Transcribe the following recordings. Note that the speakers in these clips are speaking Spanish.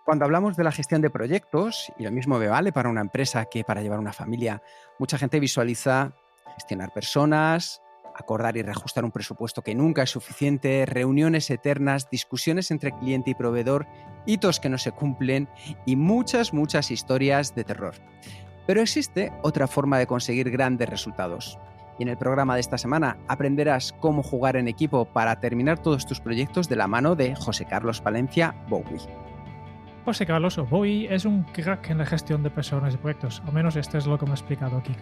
Cuando hablamos de la gestión de proyectos, y lo mismo me vale para una empresa que para llevar una familia, mucha gente visualiza gestionar personas, acordar y reajustar un presupuesto que nunca es suficiente, reuniones eternas, discusiones entre cliente y proveedor, hitos que no se cumplen y muchas historias de terror. Pero existe otra forma de conseguir grandes resultados. Y en el programa de esta semana aprenderás cómo jugar en equipo para terminar todos tus proyectos de la mano de José Carlos Palencia Bowie. José Carlos Oboy es un crack en la gestión de personas y proyectos, al menos esto es lo que me ha explicado Kiko.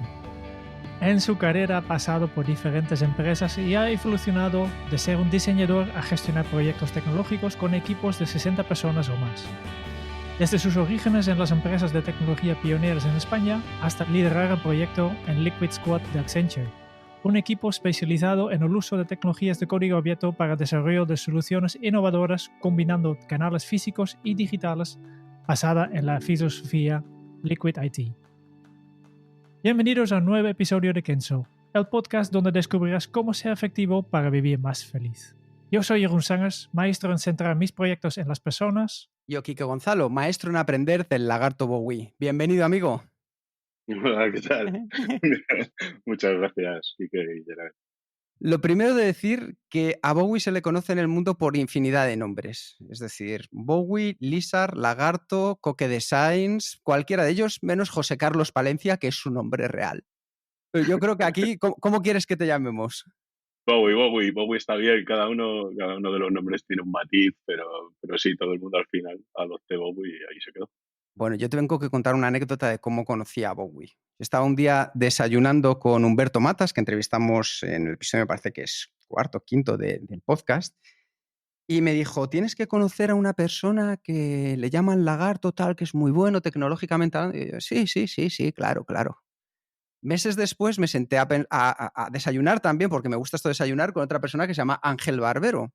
En su carrera ha pasado por diferentes empresas y ha evolucionado de ser un diseñador a gestionar proyectos tecnológicos con equipos de 60 personas o más. Desde sus orígenes en las empresas de tecnología pioneras en España hasta liderar el proyecto en Liquid Squad de Accenture, un equipo especializado en el uso de tecnologías de código abierto para el desarrollo de soluciones innovadoras combinando canales físicos y digitales basada en la filosofía Liquid IT. Bienvenidos a un nuevo episodio de Kenzo, el podcast donde descubrirás cómo ser efectivo para vivir más feliz. Yo soy Jeroen Sangers, maestro en centrar mis proyectos en las personas. Yo, Kike Gonzalo, maestro en aprender del lagarto Bowie. Bienvenido, amigo. Hola, ¿qué tal? Muchas gracias, Quique y Gerard. Lo primero de decir que a Bowie se le conoce en el mundo por infinidad de nombres. Es decir, Bowie, Lizard, Lagarto, Coque Designs, cualquiera de ellos, menos José Carlos Palencia, que es su nombre real. Pero yo creo que aquí, ¿cómo quieres que te llamemos? Bowie está bien, cada uno de los nombres tiene un matiz, pero sí, todo el mundo al final adopté Bowie y ahí se quedó. Bueno, yo te vengo que contar una anécdota de cómo conocí a Bowie. Estaba un día desayunando con Humberto Matas, que entrevistamos en el episodio, me parece que es cuarto, quinto del podcast, y me dijo, tienes que conocer a una persona que le llaman Lagarto, tal, que es muy bueno tecnológicamente. Y yo, sí, claro. Meses después me senté a desayunar también, porque me gusta esto de desayunar, con otra persona que se llama Ángel Barbero.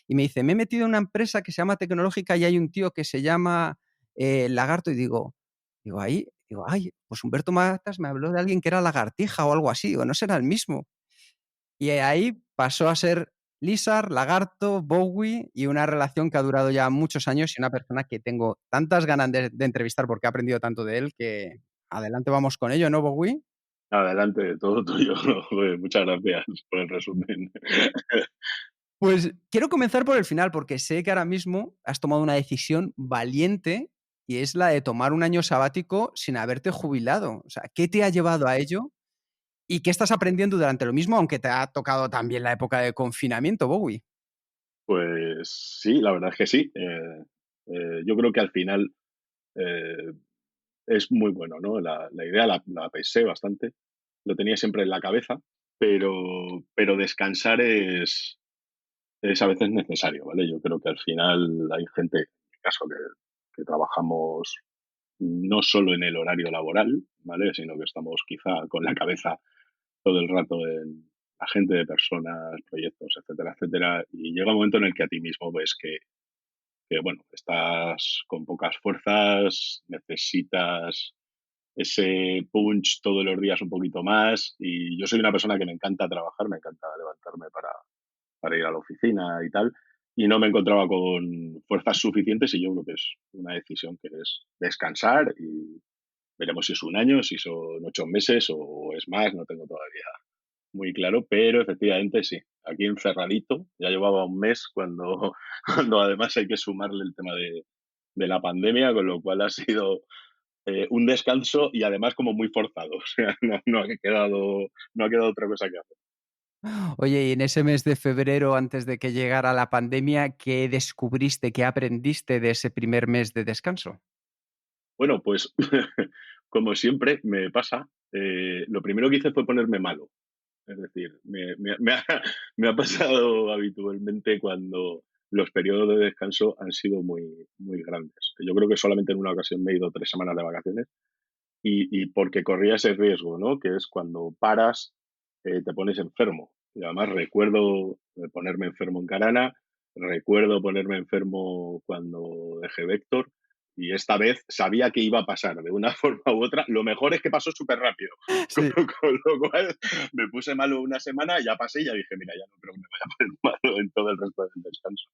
Y me dice, me he metido en una empresa que se llama Tecnológica y hay un tío que se llama Lagarto. Y ay, pues Humberto Matas me habló de alguien que era lagartija o algo así, o no será el mismo. Y ahí pasó a ser Lizard, Lagarto, Bowie y una relación que ha durado ya muchos años y una persona que tengo tantas ganas de entrevistar porque he aprendido tanto de él que adelante vamos con ello, ¿no, Bowie? Adelante, todo tuyo. Joder, muchas gracias por el resumen. Pues quiero comenzar por el final porque sé que ahora mismo has tomado una decisión valiente y es la de tomar un año sabático sin haberte jubilado. O sea, ¿qué te ha llevado a ello? ¿Y qué estás aprendiendo durante lo mismo, aunque te ha tocado también la época de confinamiento, Bowie? Pues sí, la verdad es que sí. Yo creo que al final eh, es muy bueno, ¿no? La idea la pensé bastante, lo tenía siempre en la cabeza, pero descansar es a veces necesario, ¿vale? Yo creo que al final hay gente, en mi caso, que trabajamos no solo en el horario laboral, ¿vale? Sino que estamos quizá con la cabeza todo el rato en la gente de personas, proyectos, etcétera, etcétera. Y llega un momento en el que a ti mismo ves que bueno, estás con pocas fuerzas, necesitas ese punch todos los días un poquito más. Y yo soy una persona que me encanta trabajar, me encanta levantarme para ir a la oficina y tal, y no me encontraba con fuerzas suficientes y yo creo que es una decisión que es descansar y veremos si es un año, si son 8 meses o es más, no tengo todavía muy claro, pero efectivamente sí, aquí encerradito, ya llevaba un mes cuando, cuando además hay que sumarle el tema de la pandemia, con lo cual ha sido un descanso y además como muy forzado, o sea, no ha quedado otra cosa que hacer. Oye, y en ese mes de febrero, antes de que llegara la pandemia, ¿qué descubriste, qué aprendiste de ese primer mes de descanso? Bueno, pues como siempre me pasa, lo primero que hice fue ponerme malo. Es decir, me ha pasado habitualmente cuando los periodos de descanso han sido muy grandes. Yo creo que solamente en una ocasión me he ido 3 semanas de vacaciones y porque corría ese riesgo, ¿no? Que es cuando paras, te pones enfermo. Y además recuerdo ponerme enfermo en Carana, recuerdo ponerme enfermo cuando dejé Vector y esta vez sabía que iba a pasar de una forma u otra. Lo mejor es que pasó súper rápido, Sí. con lo cual me puse malo una semana, ya pasé y ya dije, mira, ya no creo que me vaya a poner malo en todo el resto del descanso.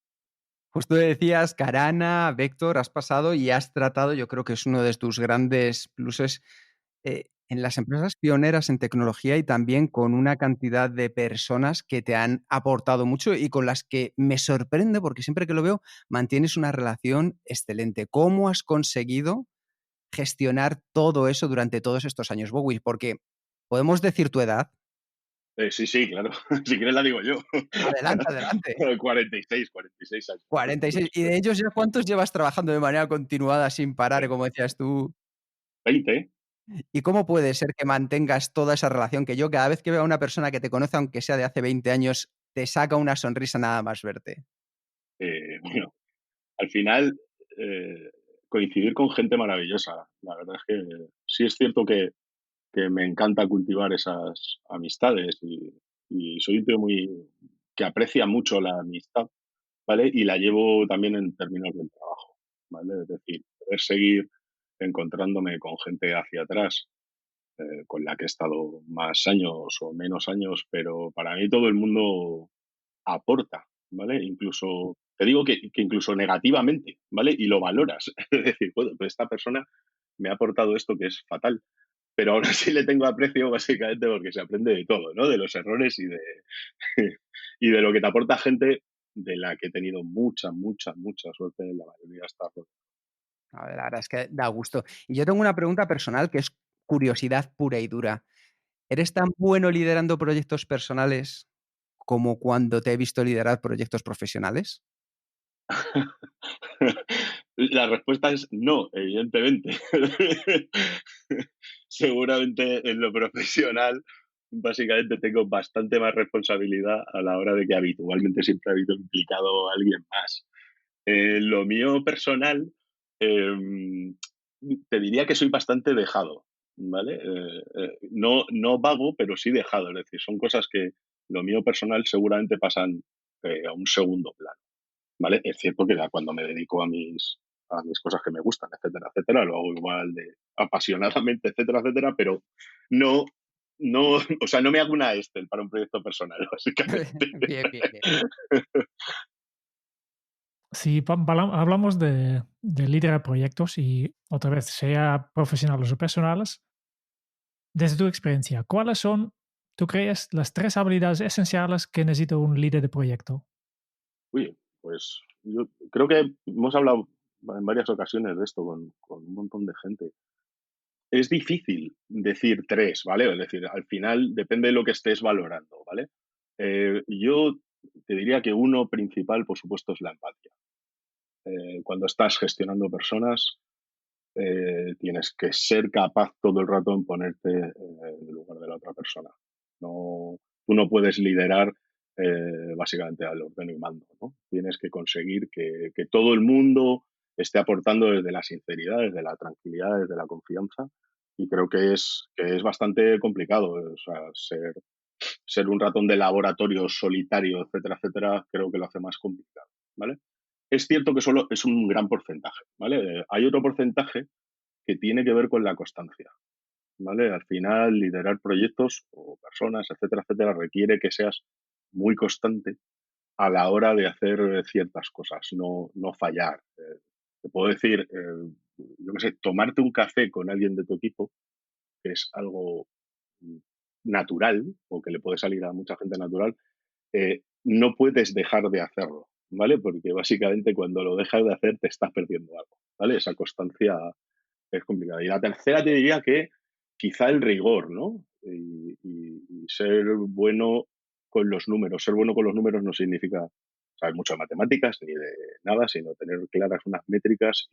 Pues tú decías Carana, Vector, has pasado y has tratado, yo creo que es uno de tus grandes pluses, en las empresas pioneras en tecnología y también con una cantidad de personas que te han aportado mucho y con las que me sorprende, porque siempre que lo veo, mantienes una relación excelente. ¿Cómo has conseguido gestionar todo eso durante todos estos años, Bowie? Porque podemos decir tu edad. Sí, sí, claro. Si quieres la digo yo. Adelante, adelante. 46 años. 46. ¿Y de ellos ya cuántos llevas trabajando de manera continuada sin parar, como decías tú? 20. ¿Y cómo puede ser que mantengas toda esa relación? Que yo cada vez que veo a una persona que te conoce, aunque sea de hace 20 años, te saca una sonrisa nada más verte. Bueno, al final, eh, coincidir con gente maravillosa. La verdad es que sí es cierto que me encanta cultivar esas amistades y soy un tío muy que aprecia mucho la amistad, ¿vale? Y la llevo también en términos del trabajo, ¿vale? Es decir, poder seguir encontrándome con gente hacia atrás, con la que he estado más años o menos años, pero para mí todo el mundo aporta, ¿vale? Incluso, te digo que incluso negativamente, ¿vale? Y lo valoras. Es decir, bueno, pues esta persona me ha aportado esto que es fatal, pero ahora sí le tengo aprecio básicamente porque se aprende de todo, ¿no? De los errores y de lo que te aporta gente de la que he tenido mucha, mucha, mucha suerte en la mayoría de estas cosas. A ver, la verdad es que da gusto. Y yo tengo una pregunta personal que es curiosidad pura y dura. ¿Eres tan bueno liderando proyectos personales como cuando te he visto liderar proyectos profesionales? La respuesta es no, evidentemente. Seguramente en lo profesional, básicamente tengo bastante más responsabilidad a la hora de que habitualmente siempre ha habido implicado a alguien más. Lo mío personal, em, te diría que soy bastante dejado, ¿vale? No vago, pero sí dejado. Es decir, son cosas que lo mío personal seguramente pasan a un segundo plano. ¿Vale? Es cierto que ya cuando me dedico a mis cosas que me gustan, etcétera, etcétera, lo hago igual de apasionadamente, etcétera, etcétera, pero no, no, o sea, no me hago una Excel para un proyecto personal, básicamente. Bien, bien, bien. Si hablamos de liderar proyectos y otra vez, sea profesionales o personales, desde tu experiencia, ¿cuáles son, tú crees, las tres habilidades esenciales que necesita un líder de proyecto? Oye, pues yo creo que hemos hablado en varias ocasiones de esto con un montón de gente. Es difícil decir tres, ¿vale? Es decir, al final depende de lo que estés valorando, ¿vale? Yo te diría que uno principal, por supuesto, es la empatía. Cuando estás gestionando personas, tienes que ser capaz todo el rato en ponerte en el lugar de la otra persona. No, tú no puedes liderar básicamente al orden y mando, ¿no? Tienes que conseguir que todo el mundo esté aportando desde la sinceridad, desde la tranquilidad, desde la confianza. Y creo que es bastante complicado. O sea, ser un ratón de laboratorio solitario, etcétera, etcétera, creo que lo hace más complicado, ¿vale? Es cierto que solo es un gran porcentaje, ¿vale? Hay otro porcentaje que tiene que ver con la constancia, ¿vale? Al final, liderar proyectos o personas, etcétera, etcétera, requiere que seas muy constante a la hora de hacer ciertas cosas, no fallar. Te puedo decir, yo qué sé, tomarte un café con alguien de tu equipo, que es algo mm, natural o que le puede salir a mucha gente natural, no puedes dejar de hacerlo, ¿vale? Porque básicamente cuando lo dejas de hacer te estás perdiendo algo, ¿vale? Esa constancia es complicada. Y la tercera te diría que quizá el rigor, ¿no? Y ser bueno con los números. Ser bueno con los números no significa saber mucho de matemáticas ni de nada, sino tener claras unas métricas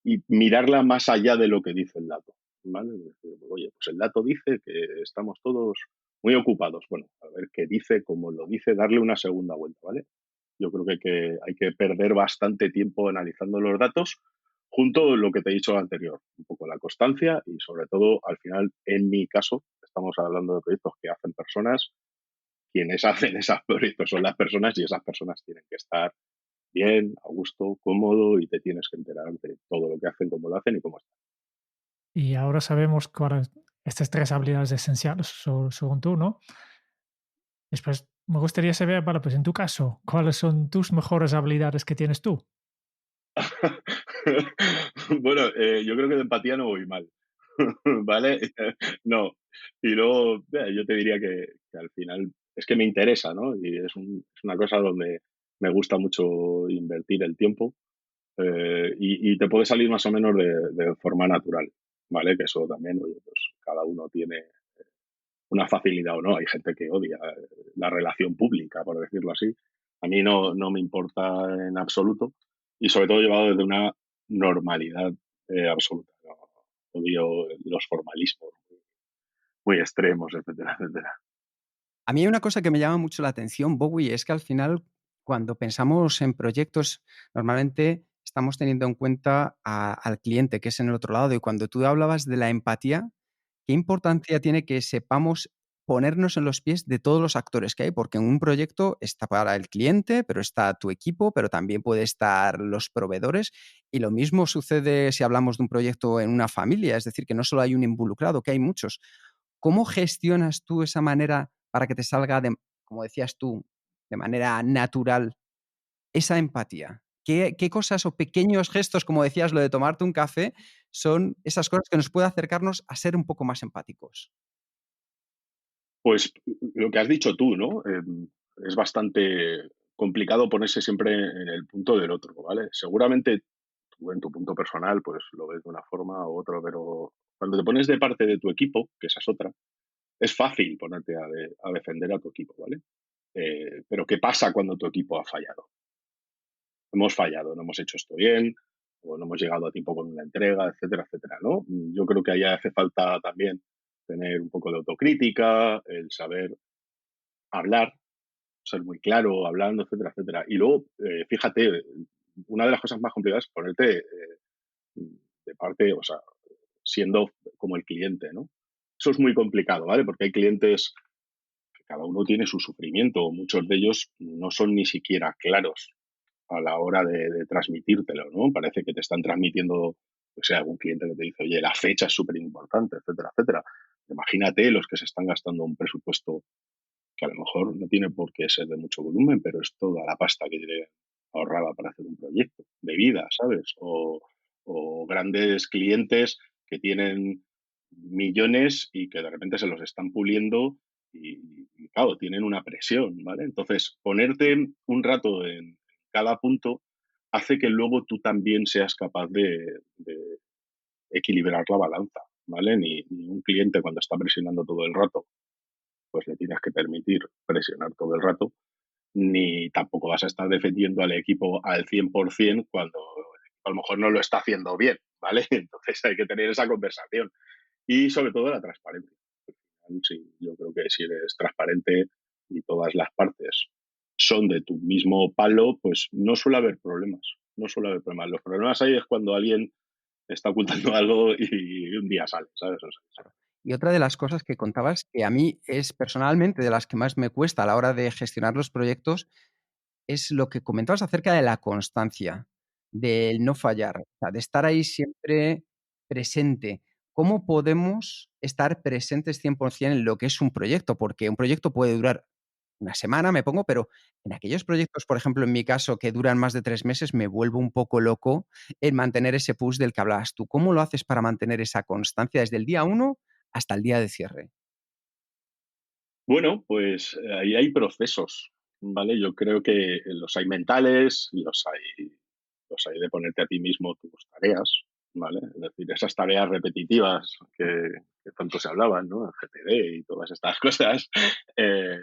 y mirarla más allá de lo que dice el dato. ¿Vale? Es decir, oye, pues el dato dice que estamos todos muy ocupados. Bueno, a ver qué dice, cómo lo dice, darle una segunda vuelta, ¿vale? Yo creo que hay que perder bastante tiempo analizando los datos, junto a lo que te he dicho anterior, un poco la constancia y sobre todo, al final, en mi caso, estamos hablando de proyectos que hacen personas, quienes hacen esos proyectos son las personas y esas personas tienen que estar bien, a gusto, cómodo y te tienes que enterar de todo lo que hacen, cómo lo hacen y cómo están. Y ahora sabemos cuáles estas tres habilidades esenciales según tú, ¿no? Después Me gustaría saber, vale, pues en tu caso, ¿cuáles son tus mejores habilidades que tienes tú? Bueno, yo creo que de empatía no voy mal, ¿vale? No. Y luego, yo te diría que al final es que me interesa, ¿no? Y es una cosa donde me gusta mucho invertir el tiempo, y te puede salir más o menos de forma natural, ¿vale? Que eso también, oye, pues cada uno tiene una facilidad o no. Hay gente que odia la relación pública, por decirlo así. A mí no me importa en absoluto y sobre todo llevado desde una normalidad absoluta. ¿No? Odio los formalismos muy extremos, etcétera, etcétera. A mí hay una cosa que me llama mucho la atención, Bowie, es que al final, cuando pensamos en proyectos, normalmente estamos teniendo en cuenta al cliente, que es en el otro lado. Y cuando tú hablabas de la empatía, ¿qué importancia tiene que sepamos ponernos en los pies de todos los actores que hay? Porque en un proyecto está para el cliente, pero está tu equipo, pero también puede estar los proveedores. Y lo mismo sucede si hablamos de un proyecto en una familia, es decir, que no solo hay un involucrado, que hay muchos. ¿Cómo gestionas tú esa manera para que te salga, como decías tú, de manera natural esa empatía? ¿Qué cosas o pequeños gestos, como decías, lo de tomarte un café, son esas cosas que nos puede acercarnos a ser un poco más empáticos? Pues lo que has dicho tú, ¿no? Es bastante complicado ponerse siempre en el punto del otro, ¿vale? Seguramente tú en tu punto personal pues lo ves de una forma u otra, pero cuando te pones de parte de tu equipo, que esa es otra, es fácil ponerte a defender a tu equipo, ¿vale? Pero ¿qué pasa cuando tu equipo ha fallado? Hemos fallado, no hemos hecho esto bien, o no hemos llegado a tiempo con una entrega, etcétera, etcétera, ¿no? Yo creo que ahí hace falta también tener un poco de autocrítica, el saber hablar, ser muy claro, hablando, etcétera, etcétera. Y luego, fíjate, una de las cosas más complicadas es ponerte de parte, o sea, siendo como el cliente, ¿no? Eso es muy complicado, ¿vale? Porque hay clientes que cada uno tiene su sufrimiento, muchos de ellos no son ni siquiera claros a la hora de transmitírtelo, ¿no? Parece que te están transmitiendo, o sea, algún cliente que te dice, oye, la fecha es súper importante, etcétera, etcétera. Imagínate los que se están gastando un presupuesto que a lo mejor no tiene por qué ser de mucho volumen, pero es toda la pasta que tiene ahorrada para hacer un proyecto de vida, ¿sabes? O grandes clientes que tienen millones y que de repente se los están puliendo y claro, tienen una presión, ¿vale? Entonces, ponerte un rato en cada punto hace que luego tú también seas capaz de equilibrar la balanza, ¿vale? Ni un cliente cuando está presionando todo el rato pues le tienes que permitir presionar todo el rato, ni tampoco vas a estar defendiendo al equipo al 100% cuando a lo mejor no lo está haciendo bien, ¿vale? Entonces hay que tener esa conversación. Y sobre todo la transparencia. Sí, yo creo que si eres transparente y todas las partes son de tu mismo palo, pues no suele haber problemas. No suele haber problemas. Los problemas ahí es cuando alguien está ocultando algo y un día sale, ¿sabes? O sea, Claro. Y otra de las cosas que contabas, que a mí es personalmente de las que más me cuesta a la hora de gestionar los proyectos, es lo que comentabas acerca de la constancia, del no fallar, o sea, de estar ahí siempre presente. ¿Cómo podemos estar presentes 100% en lo que es un proyecto? Porque un proyecto puede durar una semana, me pongo, pero en aquellos proyectos, por ejemplo, en mi caso, que duran más de 3 meses, me vuelvo un poco loco en mantener ese push del que hablabas tú. ¿Cómo lo haces para mantener esa constancia desde el día uno hasta el día de cierre? bueno, pues ahí hay procesos, ¿vale? Yo creo que los hay mentales, los hay de ponerte a ti mismo tus tareas, ¿vale? Es decir, esas tareas repetitivas que tanto se hablaban, ¿no? El GTD y todas estas cosas, eh,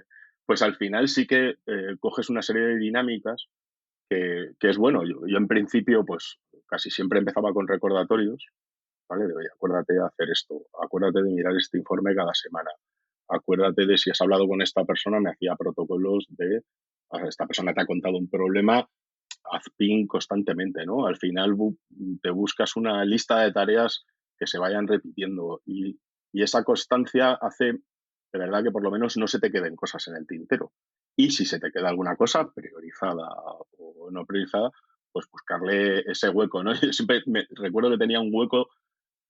pues al final sí que coges una serie de dinámicas que es bueno. Yo en principio, pues casi siempre empezaba con recordatorios, ¿vale? De, oye, acuérdate de hacer esto, acuérdate de mirar este informe cada semana, acuérdate de si has hablado con esta persona, me hacía protocolos de, esta persona te ha contado un problema, haz ping constantemente, ¿no? Al final te buscas una lista de tareas que se vayan repitiendo y esa constancia hace de verdad que por lo menos no se te queden cosas en el tintero. Y si se te queda alguna cosa priorizada o no priorizada, pues buscarle ese hueco, ¿no? Yo siempre recuerdo que tenía un hueco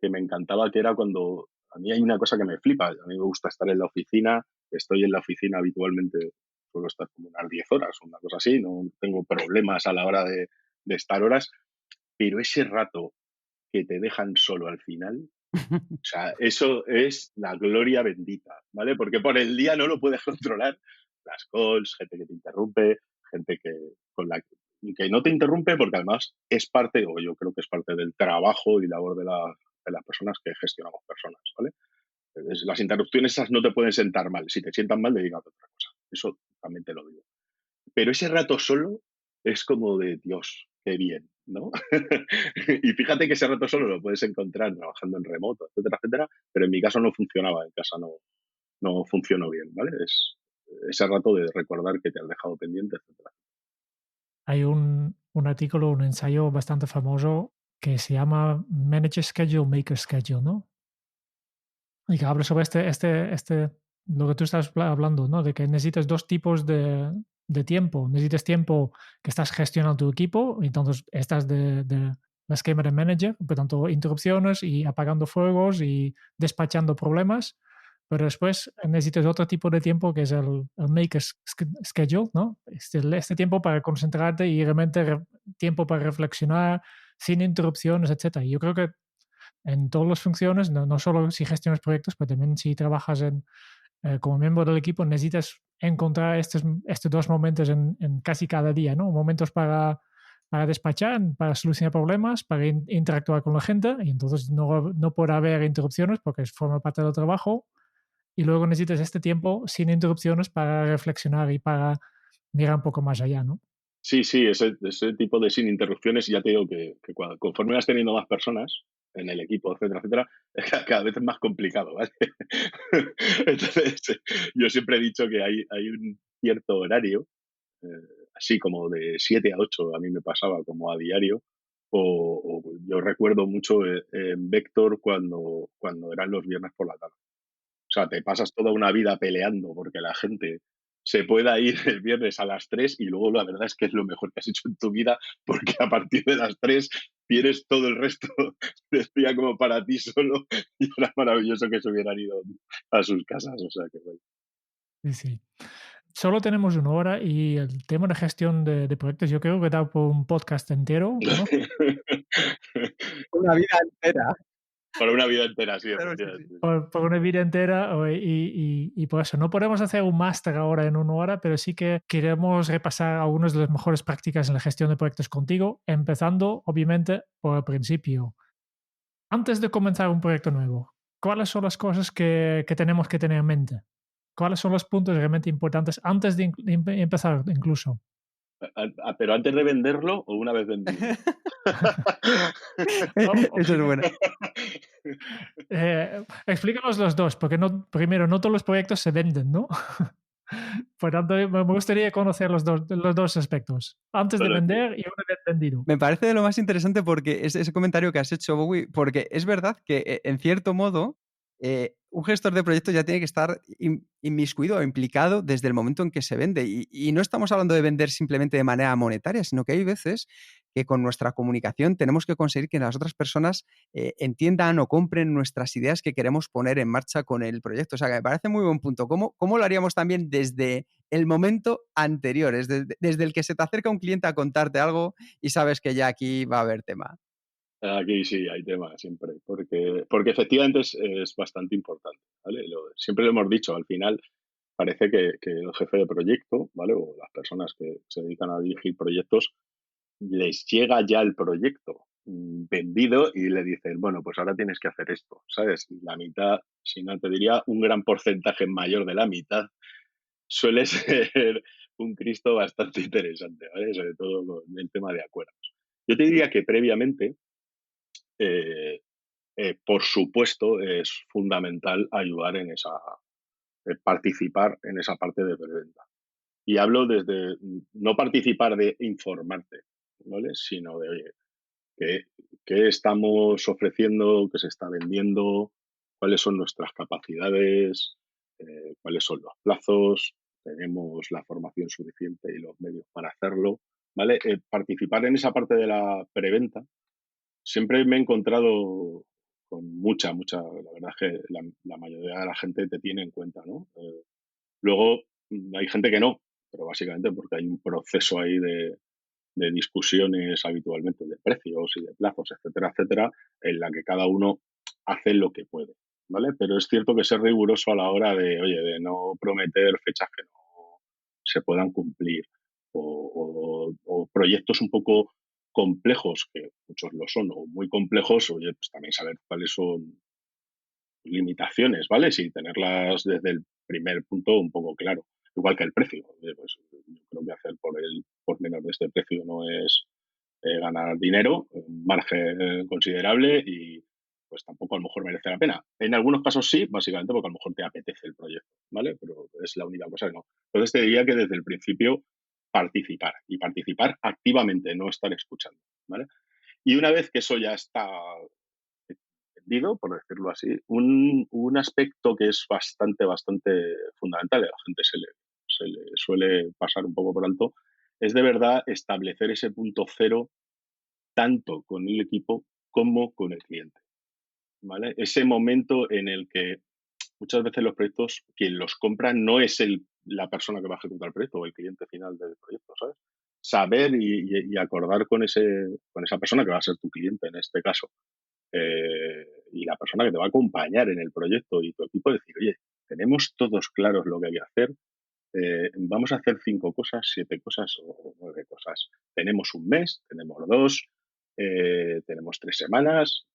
que me encantaba, que era cuando a mí hay una cosa que me flipa. A mí me gusta estar en la oficina, estoy en la oficina habitualmente, puedo estar como unas 10 horas, una cosa así, no tengo problemas a la hora de estar horas, pero ese rato que te dejan solo al final, o sea, eso es la gloria bendita, ¿vale? Porque por el día no lo puedes controlar. Las calls, gente que te interrumpe, gente con la que no te interrumpe porque además es parte, o yo creo que es parte del trabajo y labor de las personas que gestionamos personas, ¿vale? Las interrupciones esas no te pueden sentar mal. Si te sientan mal, dedícate a otra cosa. Eso también te lo digo. Pero ese rato solo es como de Dios, qué bien, ¿no? Y fíjate que ese rato solo lo puedes encontrar trabajando en remoto, etcétera, etcétera, pero en mi caso no funcionaba, en casa no funcionó bien, ¿vale? Es ese rato de recordar que te has dejado pendiente, etcétera. Hay un artículo, un ensayo bastante famoso que se llama Manage Schedule, Make a Schedule, ¿no? Y que habla sobre lo que tú estás hablando, ¿no? De que necesitas dos tipos de tiempo. Necesitas tiempo que estás gestionando tu equipo, entonces estás de la esquema de manager, por tanto, interrupciones y apagando fuegos y despachando problemas. Pero después necesitas otro tipo de tiempo que es el make a schedule, ¿no? Este tiempo para concentrarte y realmente tiempo para reflexionar sin interrupciones, etcétera. Y yo creo que en todas las funciones, no solo si gestionas proyectos, pero también si trabajas como miembro del equipo, necesitas encontrar estos dos momentos en casi cada día, ¿no? Momentos para despachar, para solucionar problemas, para interactuar con la gente, y entonces no puede haber interrupciones porque forma parte del trabajo, y luego necesitas este tiempo sin interrupciones para reflexionar y para mirar un poco más allá, ¿no? Sí, sí, ese tipo de sin interrupciones, ya te digo que conforme vas teniendo más personas en el equipo, etcétera, etcétera, cada vez es más complicado, ¿vale? Entonces, yo siempre he dicho que hay un cierto horario, eh, así como de 7 a 8 a mí me pasaba como a diario, o yo recuerdo mucho en Vector cuando eran los viernes por la tarde. O sea, te pasas toda una vida peleando porque la gente se pueda ir el viernes a las 3 y luego la verdad es que es lo mejor que has hecho en tu vida porque a partir de las 3 tienes todo el resto del día como para ti solo y era maravilloso que se hubieran ido a sus casas. O sea, que bueno. Sí, sí. Solo tenemos una hora y el tema de gestión de proyectos yo creo que da por un podcast entero, ¿no? Una vida entera. Para una vida entera, sí, Claro, sí, efectivamente. sí. Por una vida entera y por eso no podemos hacer un máster ahora en una hora, pero sí que queremos repasar algunas de las mejores prácticas en la gestión de proyectos contigo, empezando obviamente por el principio. Antes de comenzar un proyecto nuevo, ¿cuáles son las cosas que tenemos que tener en mente? ¿Cuáles son los puntos realmente importantes antes de empezar incluso? ¿Pero antes de venderlo o una vez vendido? O- Esa es buena. Explícanos los dos, porque primero, no todos los proyectos se venden, ¿no? Por tanto, me gustaría conocer los dos aspectos, antes de Bueno, vender y una vez vendido. Me parece de lo más interesante porque ese comentario que has hecho, Bowie, porque es verdad que en cierto modo un gestor de proyectos ya tiene que estar inmiscuido o implicado desde el momento en que se vende. Y no estamos hablando de vender simplemente de manera monetaria, sino que hay veces que con nuestra comunicación tenemos que conseguir que las otras personas entiendan o compren nuestras ideas que queremos poner en marcha con el proyecto. O sea, que me parece muy buen punto. ¿Cómo lo haríamos también desde el momento anterior? Es desde el que se te acerca un cliente a contarte algo y sabes que ya aquí va a haber tema. aquí sí hay tema siempre, porque efectivamente es bastante importante, ¿vale? Siempre lo hemos dicho, al final parece que el jefe de proyecto, ¿vale? O las personas que se dedican a dirigir proyectos, les llega ya el proyecto vendido y le dicen, bueno, pues ahora tienes que hacer esto, ¿sabes? Y la mitad, si no te diría, un gran porcentaje mayor de la mitad suele ser un Cristo bastante interesante, ¿vale? Sobre todo con el tema de acuerdos. Yo te diría que previamente, eh, por supuesto, es fundamental ayudar participar en esa parte de preventa. Y hablo desde no participar de informarte, ¿vale? Sino de, oye, ¿qué, qué estamos ofreciendo, qué se está vendiendo, cuáles son nuestras capacidades, cuáles son los plazos, tenemos la formación suficiente y los medios para hacerlo, ¿vale? Participar en esa parte de la preventa. Siempre me he encontrado con la verdad es que la mayoría de la gente te tiene en cuenta, ¿no? Luego hay gente que no, pero básicamente porque hay un proceso ahí de discusiones habitualmente de precios y de plazos, etcétera, etcétera, en la que cada uno hace lo que puede, ¿vale? Pero es cierto que ser riguroso a la hora de, oye, de no prometer fechas que no se puedan cumplir o proyectos un poco complejos, que muchos lo son, o muy complejos, oye, pues también saber cuáles son limitaciones, ¿vale? Sí, tenerlas desde el primer punto un poco claro. Igual que el precio. Oye, pues yo creo que hacer por menos de este precio no es ganar dinero, un margen considerable y pues tampoco a lo mejor merece la pena. En algunos casos sí, básicamente porque a lo mejor te apetece el proyecto, ¿vale? Pero es la única cosa que no. Entonces te diría que desde el principio participar y participar activamente, no estar escuchando, ¿vale? Y una vez que eso ya está entendido, por decirlo así, un aspecto que es bastante fundamental, y a la gente se le suele pasar un poco por alto, es de verdad establecer ese punto cero tanto con el equipo como con el cliente, ¿vale? Ese momento en el que muchas veces los proyectos, quien los compra no es la persona que va a ejecutar el proyecto o el cliente final del proyecto, ¿sabes? Saber y acordar con esa persona que va a ser tu cliente en este caso, y la persona que te va a acompañar en el proyecto y tu equipo, decir, oye, tenemos todos claros lo que hay que hacer, vamos a hacer 5 cosas, 7 cosas o 9 cosas. Tenemos un mes, tenemos 2, tenemos 3 semanas.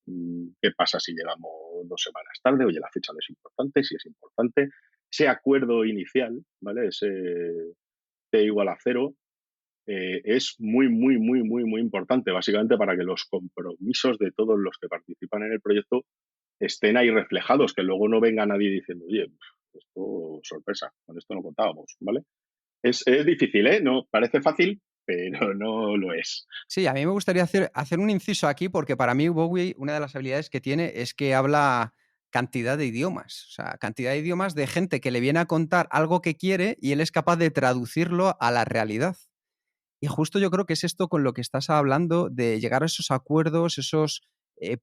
¿Qué pasa si llegamos 2 semanas tarde? Oye, la fecha no es importante, si es importante. Ese acuerdo inicial, ¿vale? Ese T igual a cero, es muy importante, básicamente para que los compromisos de todos los que participan en el proyecto estén ahí reflejados, que luego no venga nadie diciendo, oye, esto sorpresa, con esto no contábamos, ¿vale? Es difícil, ¿eh? No, parece fácil, pero no lo es. Sí, a mí me gustaría hacer un inciso aquí porque para mí Bowie, una de las habilidades que tiene es que habla cantidad de idiomas, o sea, cantidad de idiomas de gente que le viene a contar algo que quiere y él es capaz de traducirlo a la realidad. Y justo yo creo que es esto con lo que estás hablando, de llegar a esos acuerdos, esos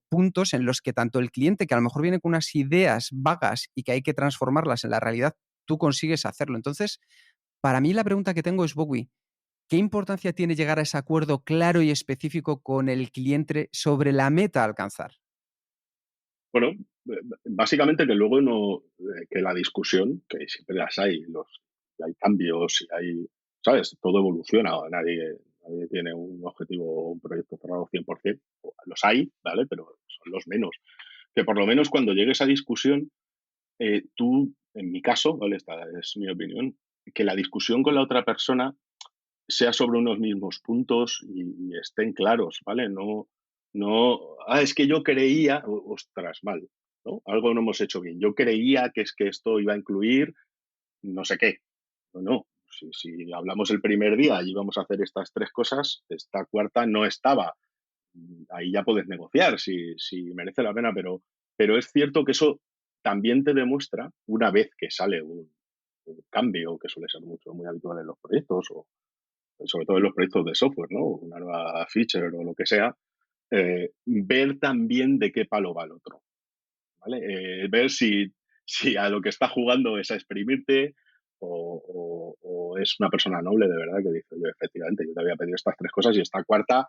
puntos en los que tanto el cliente, que a lo mejor viene con unas ideas vagas y que hay que transformarlas en la realidad, tú consigues hacerlo. Entonces, para mí la pregunta que tengo es, Bowie, ¿qué importancia tiene llegar a ese acuerdo claro y específico con el cliente sobre la meta a alcanzar? Bueno, básicamente que luego no, que la discusión, que siempre las hay, hay cambios y hay, ¿sabes? Todo evoluciona, nadie tiene un objetivo o un proyecto cerrado 100%, los hay, ¿vale? Pero son los menos. Que por lo menos cuando llegue esa discusión, tú, en mi caso, ¿vale? Esta es mi opinión, que la discusión con la otra persona sea sobre unos mismos puntos y estén claros, ¿vale? No, es que yo creía, ostras, mal, ¿no? Algo no hemos hecho bien. Yo creía que es que esto iba a incluir no sé qué. No. Si hablamos el primer día y íbamos a hacer estas 3 cosas, esta cuarta no estaba. Ahí ya puedes negociar si merece la pena, pero es cierto que eso también te demuestra, una vez que sale un cambio, que suele ser muy habitual en los proyectos, o sobre todo en los proyectos de software, ¿no? Una nueva feature o lo que sea, ver también de qué palo va el otro, ¿vale? Ver si a lo que está jugando es a exprimirte o es una persona noble de verdad que dice, oye, efectivamente, yo te había pedido estas 3 cosas y esta cuarta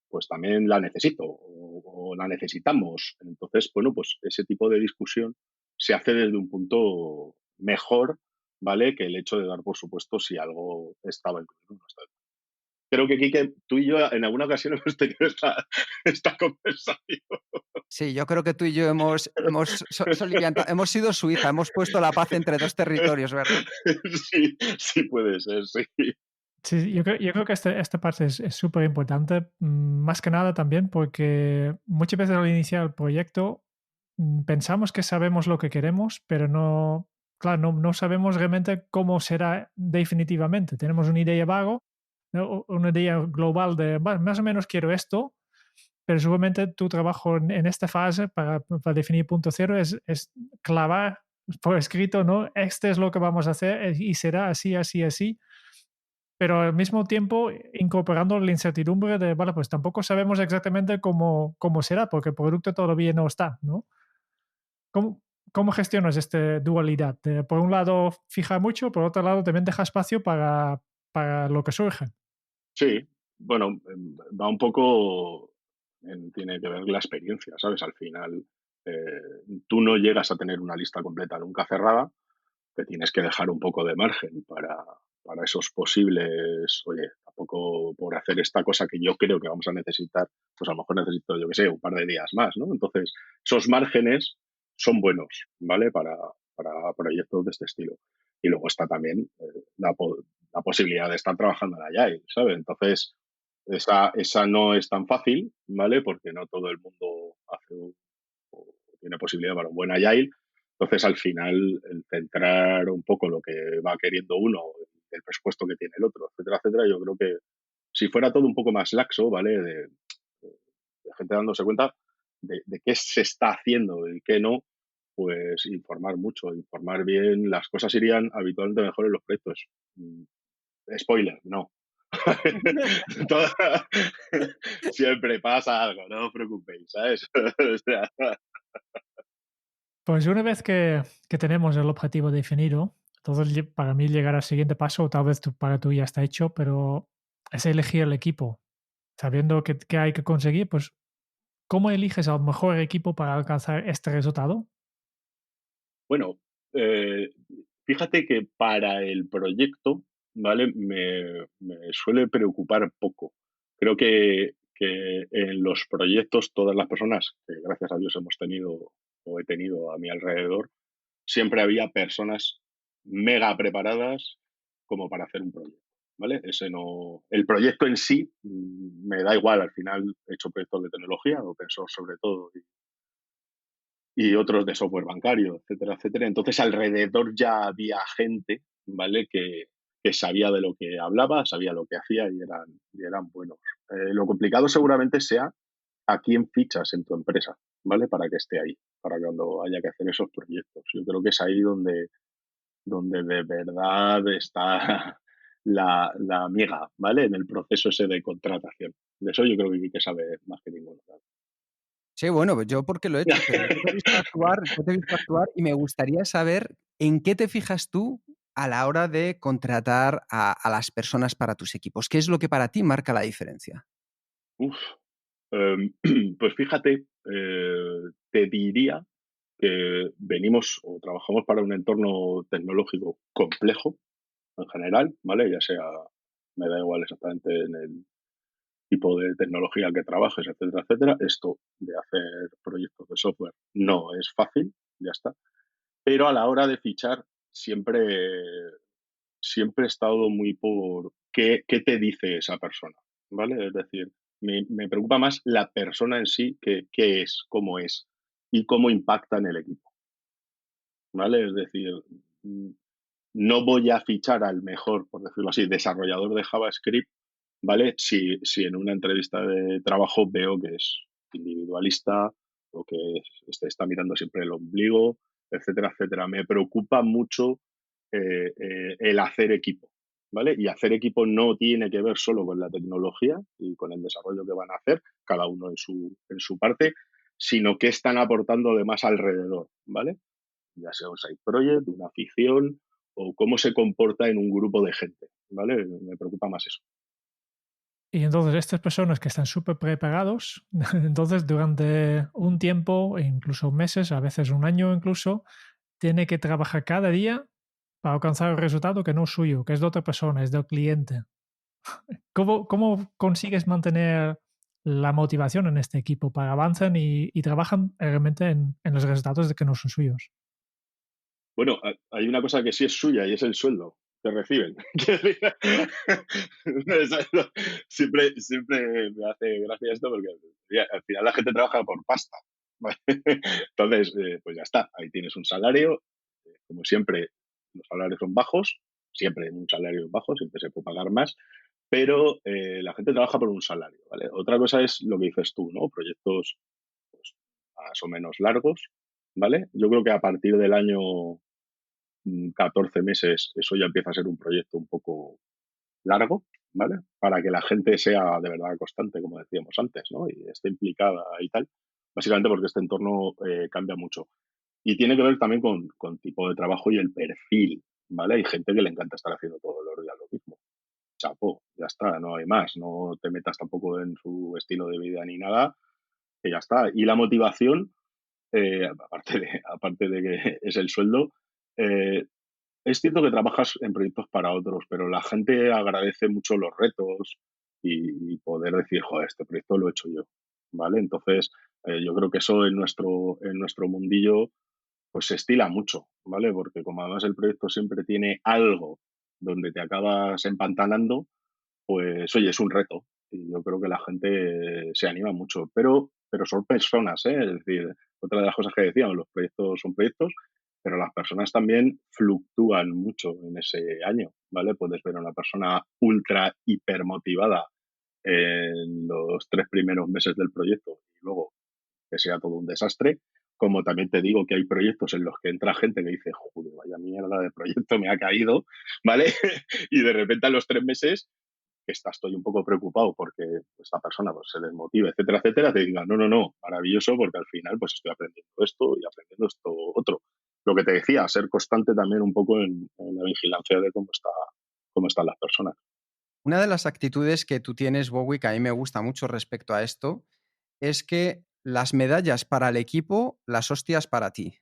pues también la necesito o la necesitamos. Entonces, bueno, pues ese tipo de discusión se hace desde un punto mejor, ¿vale? Que el hecho de dar por supuesto si algo estaba incluido o no estaba. Creo que, Quique, tú y yo en alguna ocasión hemos tenido esta conversación. Sí, yo creo que tú y yo hemos sido Suiza, hemos puesto la paz entre dos territorios, ¿verdad? Sí puede ser, sí. Sí, yo creo que esta parte es súper importante, más que nada también porque muchas veces al iniciar el proyecto pensamos que sabemos lo que queremos, pero no, claro, no sabemos realmente cómo será definitivamente. Tenemos una idea vago, ¿no? Una idea global de, "Bueno, más o menos quiero esto", pero seguramente tu trabajo en esta fase para definir punto cero es clavar por escrito, ¿no? Este es lo que vamos a hacer y será así, así, así, pero al mismo tiempo incorporando la incertidumbre de, vale, pues tampoco sabemos exactamente cómo será, porque el producto todavía no está, ¿no? ¿Cómo, cómo gestionas esta dualidad? Por un lado, fija mucho, por otro lado, también deja espacio para lo que surge. Sí, bueno, va un poco tiene que ver la experiencia, ¿sabes? Al final, tú no llegas a tener una lista completa nunca cerrada, te tienes que dejar un poco de margen para esos posibles, oye, tampoco por hacer esta cosa que yo creo que vamos a necesitar, pues a lo mejor necesito, yo qué sé, un par de días más, ¿no? Entonces, esos márgenes son buenos, ¿vale? Para proyectos de este estilo. Y luego está también la posibilidad de estar trabajando en Agile, ¿sabes? Entonces, esa no es tan fácil, ¿vale? Porque no todo el mundo o tiene posibilidad para un buen Agile. Entonces, al final, el centrar un poco lo que va queriendo uno, el presupuesto que tiene el otro, etcétera, etcétera, yo creo que si fuera todo un poco más laxo, ¿vale? De gente dándose cuenta de qué se está haciendo y qué no, pues informar mucho, informar bien, las cosas irían habitualmente mejor en los proyectos. Mm, Spoiler, no. Toda- Siempre pasa algo, no os preocupéis, ¿sabes? O sea, Pues una vez que tenemos el objetivo definido, entonces para mí llegar al siguiente paso, o tal vez para tú ya está hecho, pero es elegir el equipo. Sabiendo que hay que conseguir, pues, ¿cómo eliges al mejor equipo para alcanzar este resultado? bueno, eh, fíjate que para el proyecto, ¿vale? Me suele preocupar poco. Creo que en los proyectos todas las personas que gracias a Dios hemos tenido o he tenido a mi alrededor, siempre había personas mega preparadas como para hacer un proyecto, ¿vale? Ese no, el proyecto en sí me da igual, al final he hecho proyectos de tecnología, open source sobre todo, y otros de software bancario, etcétera, etcétera. Entonces, alrededor ya había gente, ¿vale? Que sabía de lo que hablaba, sabía lo que hacía y eran buenos. Lo complicado seguramente sea a quién fichas en tu empresa, ¿vale? Para que esté ahí, para cuando haya que hacer esos proyectos. Yo creo que es ahí donde de verdad está la miga, ¿vale? En el proceso ese de contratación. De eso yo creo que Quique sabe más que ninguno. Sí, bueno, pues yo porque lo he hecho, pero yo te he visto actuar y me gustaría saber en qué te fijas tú a la hora de contratar a las personas para tus equipos. ¿Qué es lo que para ti marca la diferencia? Uf, pues fíjate, te diría que venimos o trabajamos para un entorno tecnológico complejo en general, ¿vale? Ya sea, me da igual exactamente en el tipo de tecnología que trabajes, etcétera, etcétera. Esto de hacer proyectos de software no es fácil, ya está. Pero a la hora de fichar, siempre he estado muy por qué te dice esa persona, ¿vale? Es decir, me preocupa más la persona en sí que qué es, cómo es y cómo impacta en el equipo, ¿vale? Es decir, mm, no voy a fichar al mejor, por decirlo así, desarrollador de JavaScript, ¿vale? Si en una entrevista de trabajo veo que es individualista o que está mirando siempre el ombligo, etcétera, etcétera. Me preocupa mucho el hacer equipo, ¿vale? Y hacer equipo no tiene que ver solo con la tecnología y con el desarrollo que van a hacer, cada uno en su parte, sino qué están aportando además alrededor, ¿vale? Ya sea un side project, una afición o cómo se comporta en un grupo de gente, ¿vale? Me preocupa más eso. Y entonces estas personas que están súper preparados, entonces durante un tiempo, e incluso meses, a veces un año incluso, tiene que trabajar cada día para alcanzar el resultado que no es suyo, que es de otra persona, es del cliente. ¿Cómo consigues mantener la motivación en este equipo para avanzan y trabajan realmente en los resultados de que no son suyos? Bueno, hay una cosa que sí es suya y es el sueldo que reciben. Quiero decir, siempre me hace gracia esto porque al final la gente trabaja por pasta. ¿Vale? Entonces, pues ya está, ahí tienes un salario. Como siempre, los salarios son bajos, siempre hay un salario bajo, siempre se puede pagar más, pero la gente trabaja por un salario. ¿Vale? Otra cosa es lo que dices tú, ¿no? Proyectos pues, más o menos largos, ¿vale? Yo creo que a partir del año 14 meses, eso ya empieza a ser un proyecto un poco largo, ¿vale? Para que la gente sea de verdad constante, como decíamos antes, ¿no? Y esté implicada y tal. Básicamente porque este entorno cambia mucho. Y tiene que ver también con tipo de trabajo y el perfil, ¿vale? Hay gente que le encanta estar haciendo todos los días lo mismo. chapó, ya está, no hay más. No te metas tampoco en su estilo de vida ni nada, que ya está. Y la motivación, aparte de que es el sueldo, eh, es cierto que trabajas en proyectos para otros, pero la gente agradece mucho los retos y poder decir, joder, este proyecto lo he hecho yo, ¿vale? Entonces, yo creo que eso en nuestro mundillo pues se estila mucho, ¿vale? Porque como además el proyecto siempre tiene algo donde te acabas empantanando, pues oye, es un reto. Y yo creo que la gente se anima mucho. Pero son personas, ¿eh? Es decir, otra de las cosas que decíamos, los proyectos son proyectos, pero las personas también fluctúan mucho en ese año, ¿vale? Puedes ver a una persona ultra hiper motivada en los 3 primeros meses del proyecto y luego que sea todo un desastre, como también te digo que hay proyectos en los que entra gente que dice, joder, vaya mierda de proyecto me ha caído, ¿vale? Y de repente a los 3 meses, que estoy un poco preocupado porque esta persona pues, se desmotive, etcétera, etcétera, te diga, no, no, no, maravilloso porque al final pues estoy aprendiendo esto y aprendiendo esto otro. Lo que te decía, ser constante también un poco en la vigilancia de cómo están las personas. Una de las actitudes que tú tienes, Bowie, que a mí me gusta mucho respecto a esto, es que las medallas para el equipo, las hostias para ti.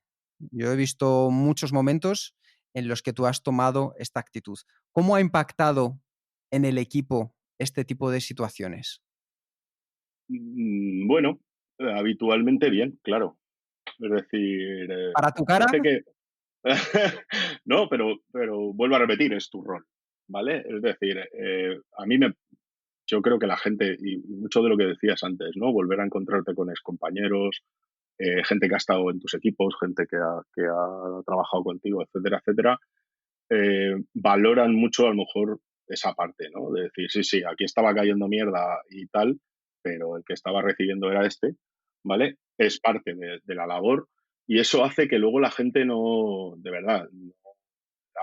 Yo he visto muchos momentos en los que tú has tomado esta actitud. ¿Cómo ha impactado en el equipo este tipo de situaciones? Bueno, habitualmente bien, claro. Es decir, Para tu cara, parece que no, pero vuelvo a repetir, es tu rol, ¿vale? Es decir, yo creo que la gente, y mucho de lo que decías antes, ¿no? Volver a encontrarte con excompañeros, gente que ha estado en tus equipos, gente que ha trabajado contigo, etcétera, etcétera, valoran mucho a lo mejor esa parte, ¿no? De decir, sí, sí, aquí estaba cayendo mierda y tal, pero el que estaba recibiendo era este, ¿vale? Es parte de la labor y eso hace que luego la gente no, de verdad, no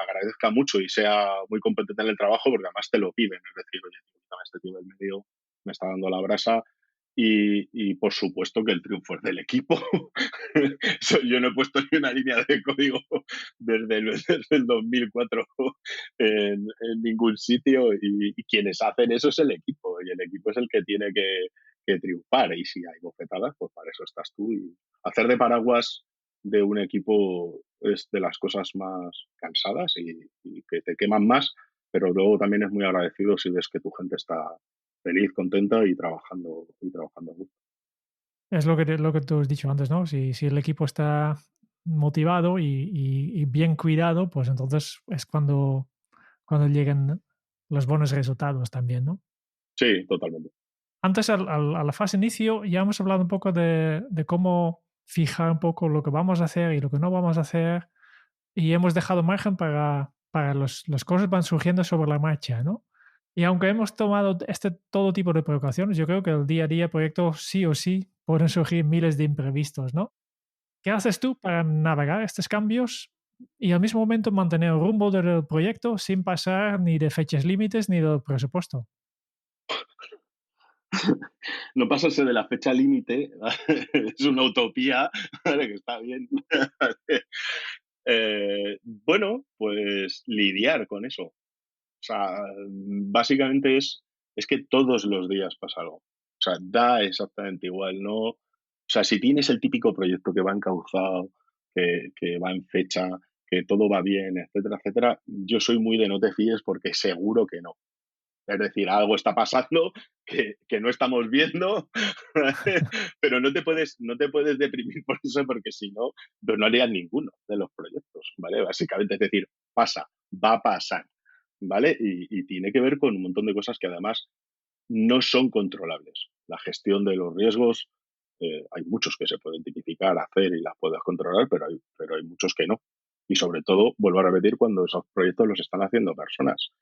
agradezca mucho y sea muy competente en el trabajo porque además te lo piden, es decir, oye, quítame este tío del medio, me está dando la brasa y por supuesto que el triunfo es del equipo. Yo no he puesto ni una línea de código desde el 2004 en ningún sitio y quienes hacen eso es el equipo y el equipo es el que tiene que triunfar y si hay bofetadas, pues para eso estás tú y hacer de paraguas de un equipo es de las cosas más cansadas y que te queman más, pero luego también es muy agradecido si ves que tu gente está feliz, contenta y trabajando a gusto. Es lo que tú has dicho antes, ¿no? Si el equipo está motivado y bien cuidado, pues entonces es cuando llegan los buenos resultados también, ¿no? Sí, totalmente. Antes, a la fase inicio, ya hemos hablado un poco de cómo fijar un poco lo que vamos a hacer y lo que no vamos a hacer, y hemos dejado margen para las cosas van surgiendo sobre la marcha, ¿no? Y aunque hemos tomado todo tipo de precauciones, yo creo que el día a día proyecto sí o sí pueden surgir miles de imprevistos, ¿no? ¿Qué haces tú para navegar estos cambios y al mismo momento mantener el rumbo del proyecto sin pasar ni de fechas límites ni del presupuesto? No pasarse de la fecha límite, es una utopía, ¿vale? Que está bien. Bueno, pues lidiar con eso. O sea, básicamente es que todos los días pasa algo. O sea, da exactamente igual, ¿no? O sea, si tienes el típico proyecto que va encauzado, que va en fecha, que todo va bien, etcétera, etcétera, yo soy muy de no te fíes porque seguro que no. Es decir, algo está pasando que no estamos viendo, pero no te puedes deprimir por eso, porque si no, pues no harías ninguno de los proyectos, ¿vale? Básicamente, es decir, pasa, va a pasar, ¿vale? Y tiene que ver con un montón de cosas que además no son controlables. La gestión de los riesgos, hay muchos que se pueden tipificar, hacer y las puedes controlar, pero hay muchos que no. Y sobre todo, vuelvo a repetir, cuando esos proyectos los están haciendo personas.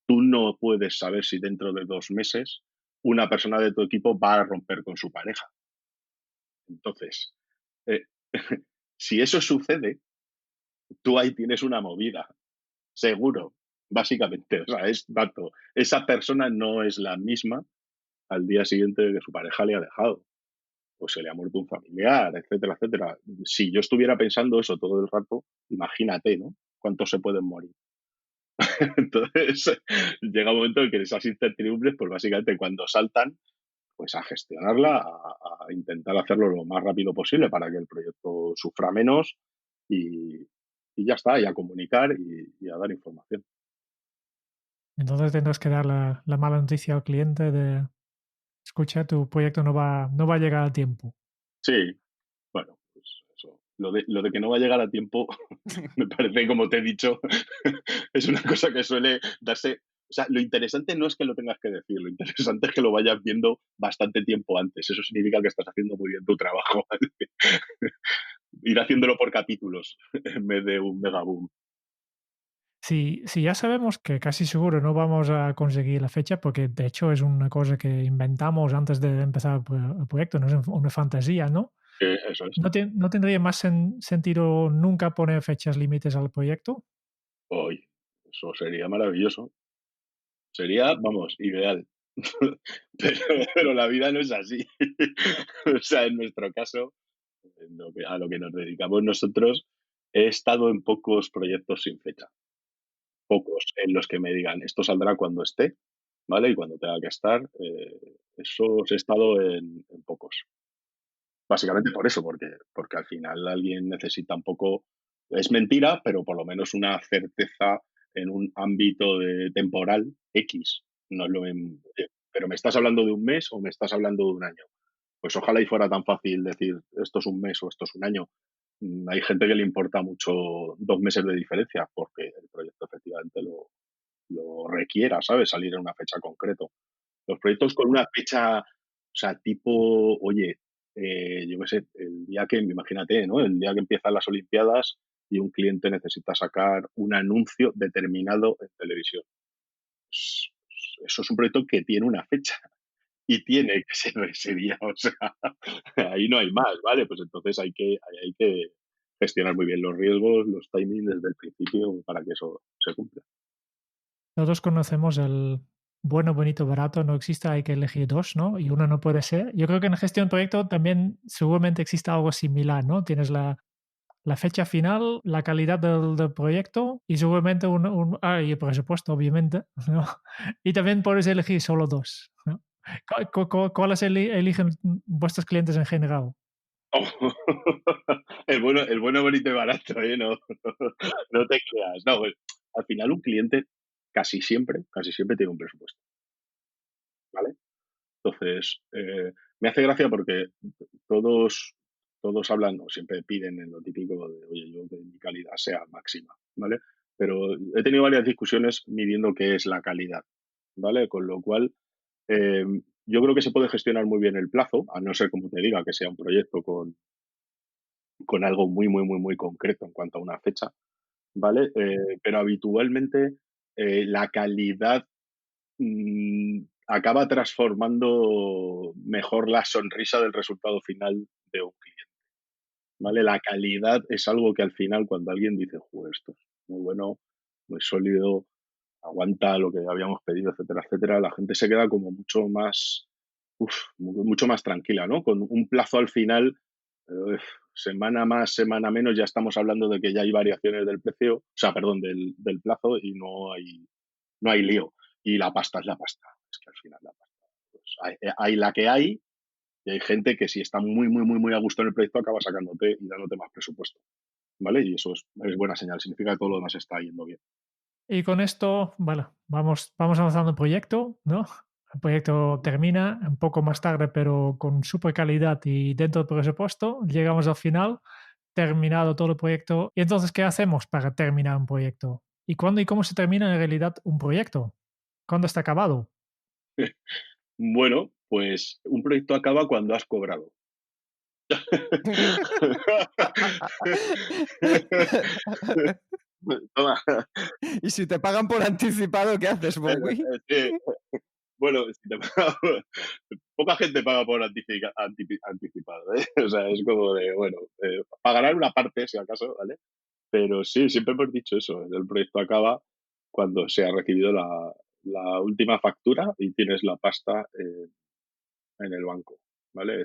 Tú no puedes saber si dentro de 2 meses una persona de tu equipo va a romper con su pareja. Entonces, eh, si eso sucede, tú ahí tienes una movida, seguro, básicamente. O sea, es dato. Esa persona no es la misma al día siguiente de que su pareja le ha dejado, o se le ha muerto un familiar, etcétera, etcétera. Si yo estuviera pensando eso todo el rato, imagínate, ¿no? ¿Cuántos se pueden morir? Entonces, llega un momento en que esas incertidumbres, pues básicamente cuando saltan, pues a gestionarla, a intentar hacerlo lo más rápido posible para que el proyecto sufra menos y, y ya está, y a comunicar y a dar información. Entonces tendrás que dar la mala noticia al cliente de, escucha, tu proyecto no va a llegar a tiempo. Sí, bueno, pues eso. Lo de que no va a llegar a tiempo, me parece, como te he dicho, es una cosa que suele darse. O sea, lo interesante no es que lo tengas que decir, lo interesante es que lo vayas viendo bastante tiempo antes. Eso significa que estás haciendo muy bien tu trabajo. Ir haciéndolo por capítulos en vez de un megaboom. Si ya sabemos que casi seguro no vamos a conseguir la fecha, porque de hecho es una cosa que inventamos antes de empezar el proyecto, no es una fantasía, ¿no? Eso es. ¿No tendría más sentido nunca poner fechas límites al proyecto? Hoy, eso sería maravilloso. Sería, vamos, ideal. Pero la vida no es así. O sea, en nuestro caso, a lo que nos dedicamos nosotros, he estado en pocos proyectos sin fecha. Pocos en los que me digan, esto saldrá cuando esté, ¿vale? Y cuando tenga que estar, esos he estado en pocos. Básicamente por eso, porque al final alguien necesita un poco, es mentira, pero por lo menos una certeza en un ámbito temporal X. No es lo mismo. Pero ¿me estás hablando de un mes o me estás hablando de un año? Pues ojalá y fuera tan fácil decir esto es un mes o esto es un año. Hay gente que le importa mucho 2 meses de diferencia porque el proyecto efectivamente lo requiera, ¿sabes? Salir en una fecha concreta. Los proyectos con una fecha, o sea, tipo, oye, yo qué sé, el día que, imagínate, ¿no? El día que empiezan las Olimpiadas y un cliente necesita sacar un anuncio determinado en televisión. Pues, eso es un proyecto que tiene una fecha y tiene que ser ese día, o sea, ahí no hay más, ¿vale? Pues entonces hay que gestionar muy bien los riesgos, los timings desde el principio para que eso se cumpla. Todos conocemos el bueno, bonito, barato, no existe, hay que elegir dos, ¿no? Y uno no puede ser. Yo creo que en gestión de proyecto también seguramente existe algo similar, ¿no? Tienes la fecha final, la calidad del proyecto y seguramente y el presupuesto, obviamente, ¿no? Y también puedes elegir solo dos, ¿no? ¿Cuáles eligen vuestros clientes en general? El bueno, bonito y barato, ¿eh? No, no te creas. No, pues, al final un cliente casi siempre tiene un presupuesto, ¿vale? Entonces, me hace gracia porque todos, todos hablan o siempre piden en lo típico de, oye, yo que mi calidad sea máxima, ¿vale? Pero he tenido varias discusiones midiendo qué es la calidad, ¿vale? Con lo cual, eh, yo creo que se puede gestionar muy bien el plazo, a no ser, como te diga, que sea un proyecto con algo muy, muy, muy, muy concreto en cuanto a una fecha, ¿vale? Pero habitualmente la calidad acaba transformando mejor la sonrisa del resultado final de un cliente, ¿vale? La calidad es algo que al final cuando alguien dice, joder, esto es muy bueno, muy sólido, aguanta lo que habíamos pedido, etcétera, etcétera, la gente se queda como mucho más, mucho más tranquila, ¿no? Con un plazo al final, eh, semana más, semana menos, ya estamos hablando de que ya hay variaciones del precio, o sea, perdón, del plazo y no hay lío. Y la pasta es la pasta. Es que al final la pasta. Pues hay la que hay y hay gente que si está muy, muy, muy, muy a gusto en el proyecto acaba sacándote y dándote más presupuesto. ¿Vale? Y eso es buena señal. Significa que todo lo demás está yendo bien. Y con esto, bueno, vamos avanzando el proyecto, ¿no? El proyecto termina un poco más tarde, pero con super calidad y dentro del presupuesto. Llegamos al final, terminado todo el proyecto. ¿Y entonces qué hacemos para terminar un proyecto? ¿Y cuándo y cómo se termina en realidad un proyecto? ¿Cuándo está acabado? Bueno, pues un proyecto acaba cuando has cobrado. Toma. Y si te pagan por anticipado, ¿qué haces, Bowie? Sí. Bueno, si te paga, poca gente paga por anticipado, ¿eh? O sea, es como de, bueno, pagarán una parte, si acaso, ¿vale? Pero sí, siempre hemos dicho eso. El proyecto acaba cuando se ha recibido la última factura y tienes la pasta en el banco, ¿vale?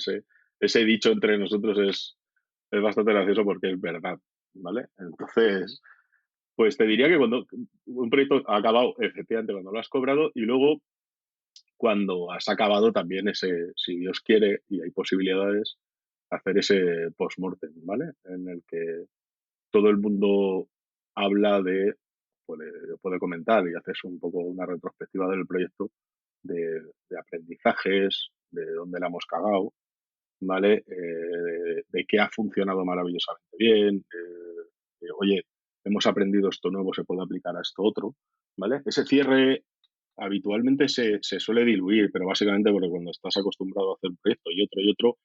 Ese dicho entre nosotros es bastante gracioso porque es verdad, ¿vale? Entonces, Pues te diría que cuando un proyecto ha acabado, efectivamente, cuando lo has cobrado, y luego cuando has acabado también ese, si Dios quiere y hay posibilidades, hacer ese post-mortem, ¿vale? En el que todo el mundo habla puede comentar y haces un poco una retrospectiva del proyecto de aprendizajes, de dónde la hemos cagado, ¿vale? De qué ha funcionado maravillosamente bien, oye, hemos aprendido esto nuevo, se puede aplicar a esto otro, ¿vale? Ese cierre habitualmente se suele diluir, pero básicamente porque cuando estás acostumbrado a hacer un proyecto y otro,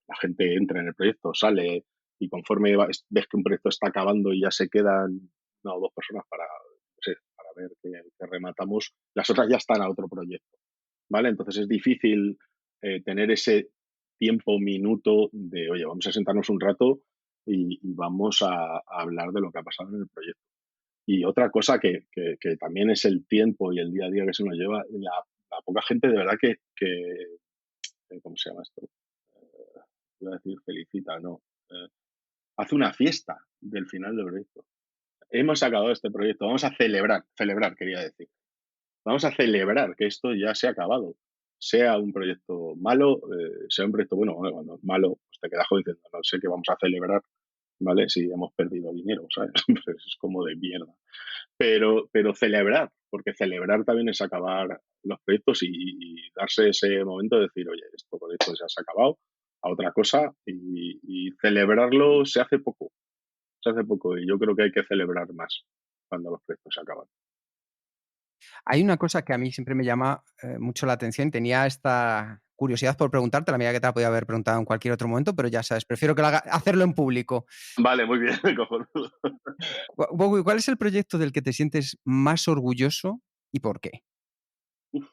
la gente entra en el proyecto, sale, y conforme ves que un proyecto está acabando y ya se quedan una o dos personas no sé, para ver que rematamos, las otras ya están a otro proyecto, ¿vale? Entonces es difícil tener ese tiempo, minuto de, oye, vamos a sentarnos un rato y vamos a hablar de lo que ha pasado en el proyecto. Y otra cosa que también es el tiempo y el día a día que se nos lleva, la poca gente de verdad ¿cómo se llama esto? Iba a decir felicita, no. Eh, hace una fiesta del final del proyecto. Hemos acabado este proyecto, vamos a celebrar quería decir. Vamos a celebrar que esto ya se ha acabado. Sea un proyecto malo, sea un proyecto bueno, cuando es malo, pues te quedas diciendo, no sé qué vamos a celebrar, ¿vale? Si hemos perdido dinero, ¿sabes? Pues es como de mierda. Pero celebrar, porque celebrar también es acabar los proyectos y darse ese momento de decir, oye, esto proyecto ya se ha acabado, a otra cosa, y celebrarlo se hace poco, y yo creo que hay que celebrar más cuando los proyectos se acaban. Hay una cosa que a mí siempre me llama mucho la atención. Tenía esta curiosidad por preguntarte, la medida que te la podía haber preguntado en cualquier otro momento, pero ya sabes, prefiero que hacerlo en público. Vale, muy bien, cojonudo. Bowie, ¿cuál es el proyecto del que te sientes más orgulloso y por qué? Uf,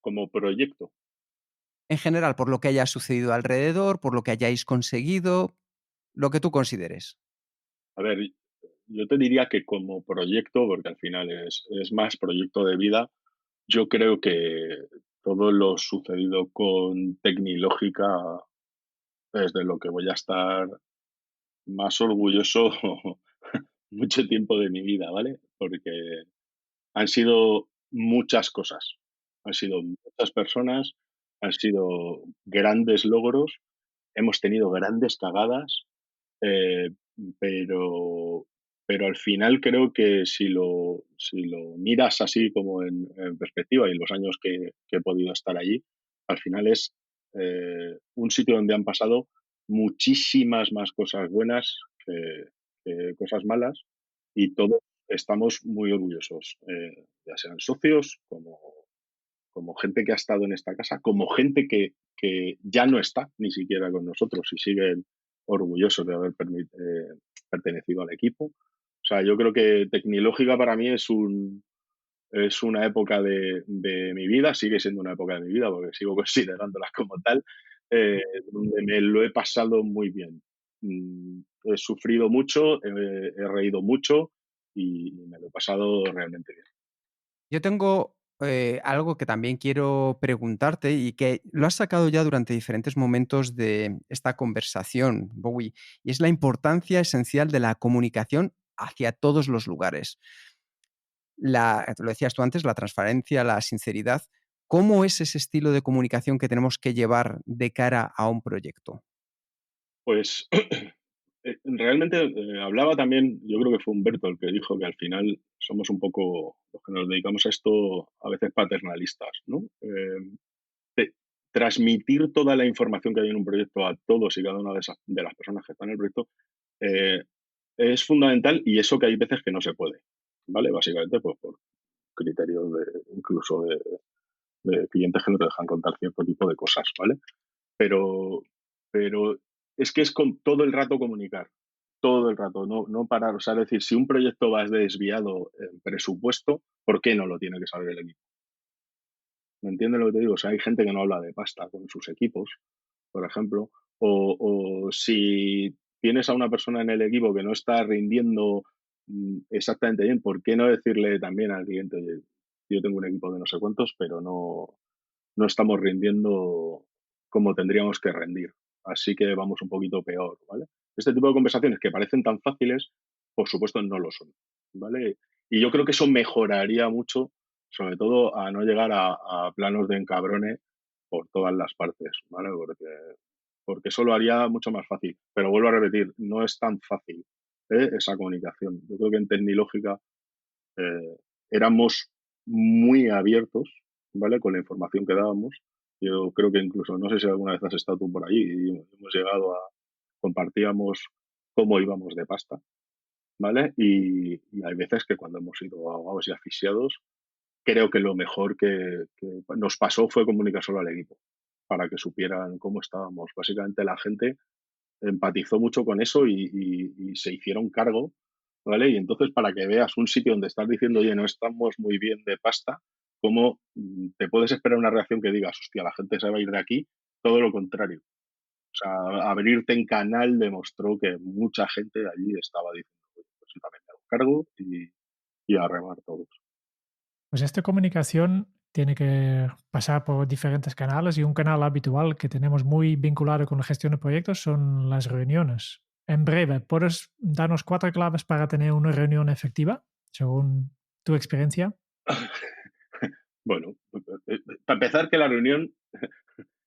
como proyecto. En general, por lo que haya sucedido alrededor, por lo que hayáis conseguido, lo que tú consideres. A ver, yo te diría que como proyecto, porque al final es más proyecto de vida, yo creo que todo lo sucedido con Tecnilógica es de lo que voy a estar más orgulloso mucho tiempo de mi vida, ¿vale? Porque han sido muchas cosas, han sido muchas personas, han sido grandes logros, hemos tenido grandes cagadas, eh, pero, pero al final creo que si lo miras así como en perspectiva y en los años que he podido estar allí, al final es un sitio donde han pasado muchísimas más cosas buenas que cosas malas, y todos estamos muy orgullosos, ya sean socios, como gente que ha estado en esta casa, como gente que ya no está ni siquiera con nosotros y siguen orgullosos de haber pertenecido al equipo. O sea, yo creo que Tecnológica para mí es una época de mi vida, sigue siendo una época de mi vida porque sigo considerándola como tal, donde me lo he pasado muy bien. He sufrido mucho, he reído mucho y me lo he pasado realmente bien. Yo tengo algo que también quiero preguntarte y que lo has sacado ya durante diferentes momentos de esta conversación, Bowie, y es la importancia esencial de la comunicación hacia todos los lugares. Lo decías tú antes, la transparencia, la sinceridad. ¿Cómo es ese estilo de comunicación que tenemos que llevar de cara a un proyecto? Pues realmente hablaba también, yo creo que fue Humberto el que dijo que al final somos un poco los que nos dedicamos a esto a veces paternalistas, ¿no? De transmitir toda la información que hay en un proyecto a todos y cada una de las personas que están en el proyecto eh, es fundamental, y eso que hay veces que no se puede, ¿vale? Básicamente pues, por criterios incluso de clientes que no te dejan contar cierto tipo de cosas, ¿vale? Pero, pero es que es con todo el rato comunicar, todo el rato, no parar. O sea, es decir, si un proyecto va desviado en presupuesto, ¿por qué no lo tiene que saber el equipo? ¿Me entiendes lo que te digo? O sea, hay gente que no habla de pasta con sus equipos, por ejemplo, o si tienes a una persona en el equipo que no está rindiendo exactamente bien, ¿por qué no decirle también al cliente, oye, yo tengo un equipo de no sé cuántos, pero no estamos rindiendo como tendríamos que rendir? Así que vamos un poquito peor, ¿vale? Este tipo de conversaciones que parecen tan fáciles, por supuesto no lo son. ¿vale? Y yo creo que eso mejoraría mucho, sobre todo a no llegar a planos de encabrone por todas las partes, ¿vale? Porque eso lo haría mucho más fácil. Pero vuelvo a repetir, no es tan fácil, esa comunicación. Yo creo que en Tecnilógica eh, éramos muy abiertos, ¿vale? Con la información que dábamos. Yo creo que incluso, no sé si alguna vez has estado tú por allí y hemos llegado a, compartíamos cómo íbamos de pasta, ¿vale? Y hay veces que cuando hemos sido ahogados y asfixiados, creo que lo mejor que nos pasó fue comunicar solo al equipo, para que supieran cómo estábamos. Básicamente la gente empatizó mucho con eso y se hicieron cargo, ¿vale? Y entonces, para que veas un sitio donde estás diciendo, oye, no estamos muy bien de pasta, ¿cómo te puedes esperar una reacción que digas, hostia, la gente se va a ir de aquí? Todo lo contrario. O sea, abrirte en canal demostró que mucha gente allí estaba diciendo, "Oye, pues yo también me hago cargo y a remar todos". Pues esta comunicación tiene que pasar por diferentes canales y un canal habitual que tenemos muy vinculado con la gestión de proyectos son las reuniones. En breve, ¿puedes darnos 4 claves para tener una reunión efectiva, según tu experiencia? Bueno, para empezar, que la reunión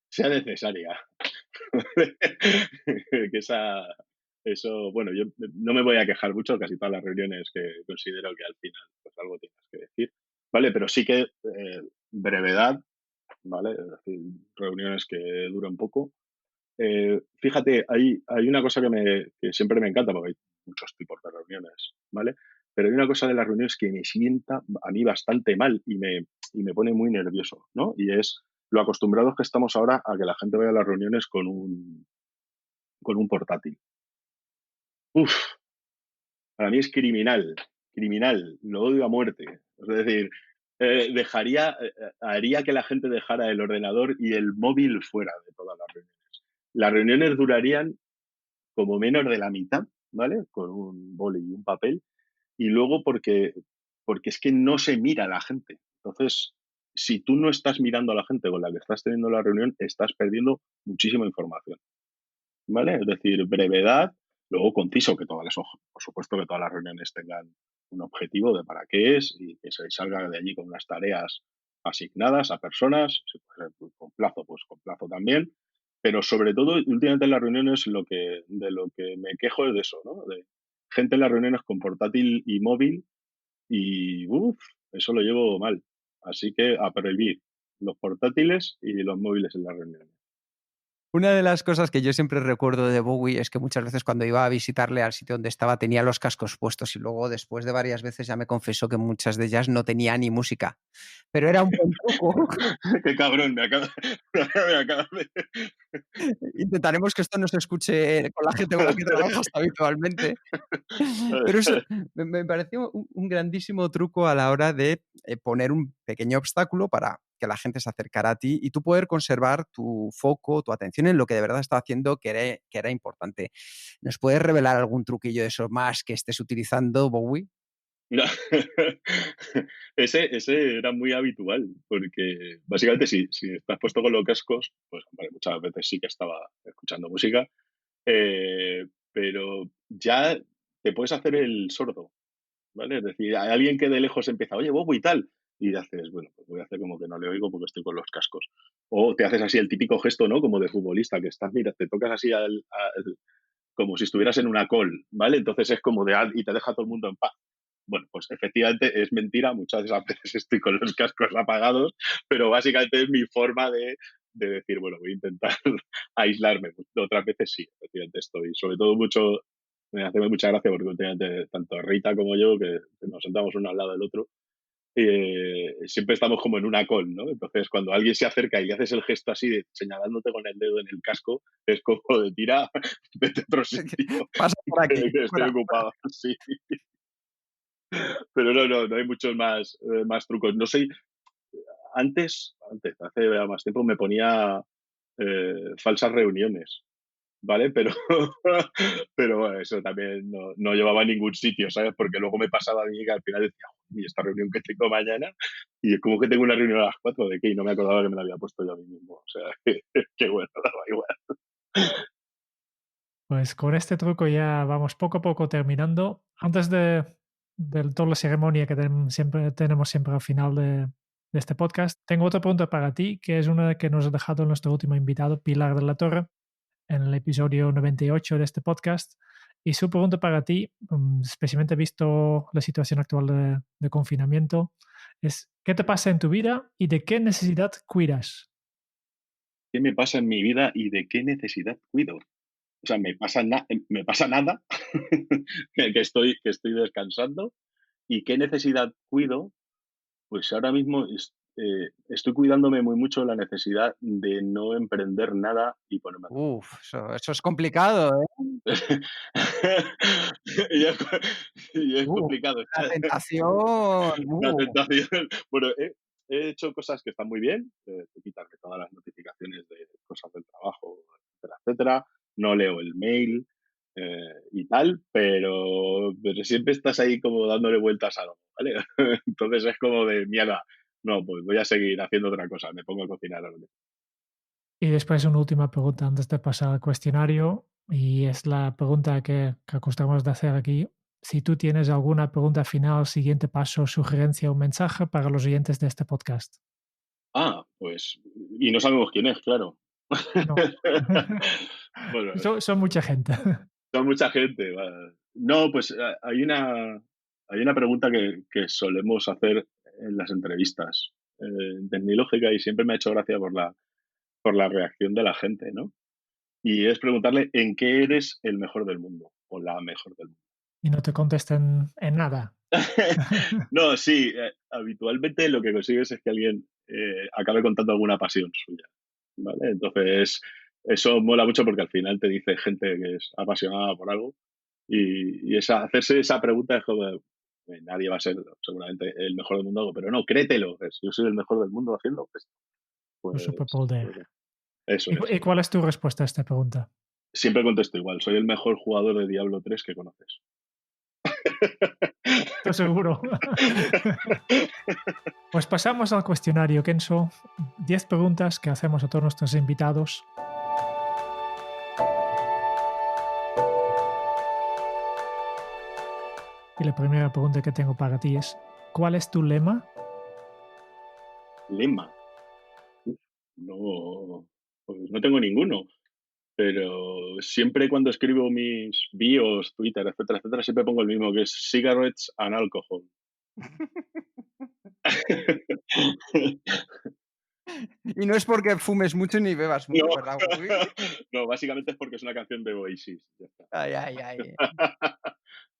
sea necesaria. Que eso, bueno, yo no me voy a quejar mucho, casi todas las reuniones que considero que al final pues algo tienes que decir, ¿vale? Pero sí que brevedad, ¿vale? Es decir, reuniones que duren poco. Fíjate, hay una cosa que siempre me encanta, porque hay muchos tipos de reuniones, ¿vale? Pero hay una cosa de las reuniones que me sienta a mí bastante mal y me pone muy nervioso, ¿no? Y es lo acostumbrados que estamos ahora a que la gente vaya a las reuniones con un portátil. Uf, para mí es criminal, criminal, lo odio a muerte. Es decir, haría que la gente dejara el ordenador y el móvil fuera de todas las reuniones. Las reuniones durarían como menos de la mitad, ¿vale? Con un boli y un papel. Y luego porque es que no se mira a la gente. Entonces, si tú no estás mirando a la gente con la que estás teniendo la reunión, estás perdiendo muchísima información. ¿Vale? Es decir, brevedad, luego conciso, que todas las, por supuesto que todas las reuniones tengan un objetivo de para qué es y que se salga de allí con unas tareas asignadas a personas, si puede ser con plazo, pues con plazo también, pero sobre todo, últimamente en las reuniones de lo que me quejo es de eso, ¿no? De gente en las reuniones con portátil y móvil y, uff, eso lo llevo mal. Así que a prohibir los portátiles y los móviles en las reuniones. Una de las cosas que yo siempre recuerdo de Bowie es que muchas veces cuando iba a visitarle al sitio donde estaba tenía los cascos puestos y luego después de varias veces ya me confesó que muchas de ellas no tenía ni música. Pero era un buen truco. Qué cabrón, me acaba de Intentaremos que esto no se escuche con la gente con la que trabajas habitualmente. Pero eso me pareció un grandísimo truco a la hora de poner un pequeño obstáculo para que la gente se acercara a ti y tú poder conservar tu foco, tu atención en lo que de verdad está haciendo que era importante. ¿Nos puedes revelar algún truquillo de esos más que estés utilizando, Bowie? No. Ese era muy habitual, porque básicamente si estás puesto con los cascos, pues hombre, muchas veces sí que estaba escuchando música, pero ya te puedes hacer el sordo, ¿vale? Es decir, hay alguien que de lejos empieza, oye, Bobo y tal, y haces, bueno, pues voy a hacer como que no le oigo porque estoy con los cascos. O te haces así el típico gesto, ¿no? Como de futbolista, que estás, mira, te tocas así como si estuvieras en una call, ¿vale? Entonces es como de, y te deja todo el mundo en paz. Bueno, pues efectivamente es mentira, muchas de esas veces estoy con los cascos apagados, pero básicamente es mi forma de decir, bueno, voy a intentar aislarme. Otras veces sí, efectivamente estoy, sobre todo mucho, me hace mucha gracia porque últimamente tanto Rita como yo, que nos sentamos uno al lado del otro, siempre estamos como en una call, ¿no? Entonces, cuando alguien se acerca y haces el gesto así, de, señalándote con el dedo en el casco, es como de tira, vete a otro sitio, Pasa por aquí. que estoy Fuera. ocupado, sí. Pero no hay muchos más trucos. No sé, antes, hace ya más tiempo, me ponía falsas reuniones, ¿vale? Pero, pero bueno, eso también no llevaba a ningún sitio, ¿sabes? Porque luego me pasaba a mí que al final decía, ¿y esta reunión que tengo mañana? Y es como que tengo una reunión a las 4 de qué, y no me acordaba que me la había puesto yo a mí mismo. O sea, que bueno, daba igual. Pues con este truco ya vamos poco a poco terminando. Antes de de toda la ceremonia que tenemos siempre al final de este podcast, tengo otra pregunta para ti, que es una que nos ha dejado nuestro último invitado, Pilar de la Torre, en el episodio 98 de este podcast. Y su pregunta para ti, especialmente visto la situación actual de confinamiento, es ¿qué te pasa en tu vida y de qué necesidad cuidas? ¿Qué me pasa en mi vida y de qué necesidad cuido? O sea, me pasa nada, que estoy descansando. ¿Y qué necesidad cuido? Pues ahora mismo estoy cuidándome muy mucho la necesidad de no emprender nada y ponerme a trabajar. Uf, eso es complicado, ¿eh? Y es, y es Uh, complicado. la tentación. La tentación. Bueno, he hecho cosas que están muy bien, quitarme todas las notificaciones de cosas del trabajo, etcétera, etcétera. No leo el mail y tal, pero siempre estás ahí como dándole vueltas a algo, ¿vale? Entonces es como de mierda. No, pues voy a seguir haciendo otra cosa, me pongo a cocinar ahora mismo. Y después una última pregunta antes de pasar al cuestionario, y es la pregunta que acostumbramos de hacer aquí. Si tú tienes alguna pregunta final, siguiente paso, sugerencia o mensaje para los oyentes de este podcast. Pues, y no sabemos quién es, claro. No. Bueno, Son mucha gente. son mucha gente. No, pues hay una pregunta que solemos hacer en las entrevistas en Tecnológica y siempre me ha hecho gracia por la reacción de la gente, ¿no? Y es preguntarle en qué eres el mejor del mundo o la mejor del mundo. Y no te contesten en nada. No, sí, habitualmente lo que consigues es que alguien acabe contando alguna pasión suya, ¿vale? Entonces, eso mola mucho porque al final te dice gente que es apasionada por algo y hacerse esa pregunta es como, nadie va a ser seguramente el mejor del mundo, pero no, créetelo, yo soy el mejor del mundo haciendo esto. Un Pues, superpoder. pues eso es. Y cuál es tu respuesta a esta pregunta? Siempre contesto igual, soy el mejor jugador de Diablo 3 que conoces. Estoy seguro. Pues pasamos al cuestionario, Kenzo. 10 preguntas que hacemos a todos nuestros invitados. Y la primera pregunta que tengo para ti es, ¿cuál es tu lema? Lema. No, pues no tengo ninguno. Pero siempre cuando escribo mis bios, Twitter, etcétera, etcétera, siempre pongo el mismo, que es cigarettes and alcohol. Y no es porque fumes mucho ni bebas No, mucho, ¿verdad, Wowi? no, básicamente es porque es una canción de Oasis. Ya está. Ay, ay, ay.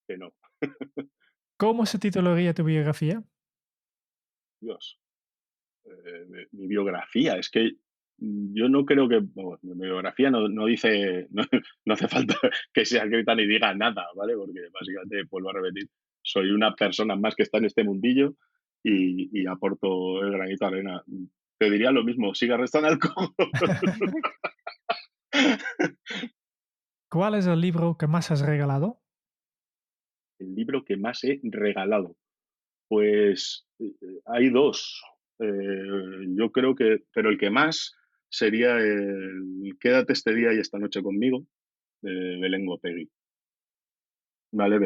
Que no, ¿Cómo se titularía tu biografía? Dios. Mi biografía, es que yo no creo que, bueno, mi biografía no dice, no hace falta que sea escrita ni diga nada, ¿vale? Porque básicamente, vuelvo a repetir, soy una persona más que está en este mundillo y aporto el granito de arena. Te diría lo mismo, siga restando alcohol. ¿Cuál es el libro que más has regalado? El libro que más he regalado. Pues hay dos. Yo creo que, pero el que más sería el Quédate este día y esta noche conmigo, de Belén Gopegui. Vale,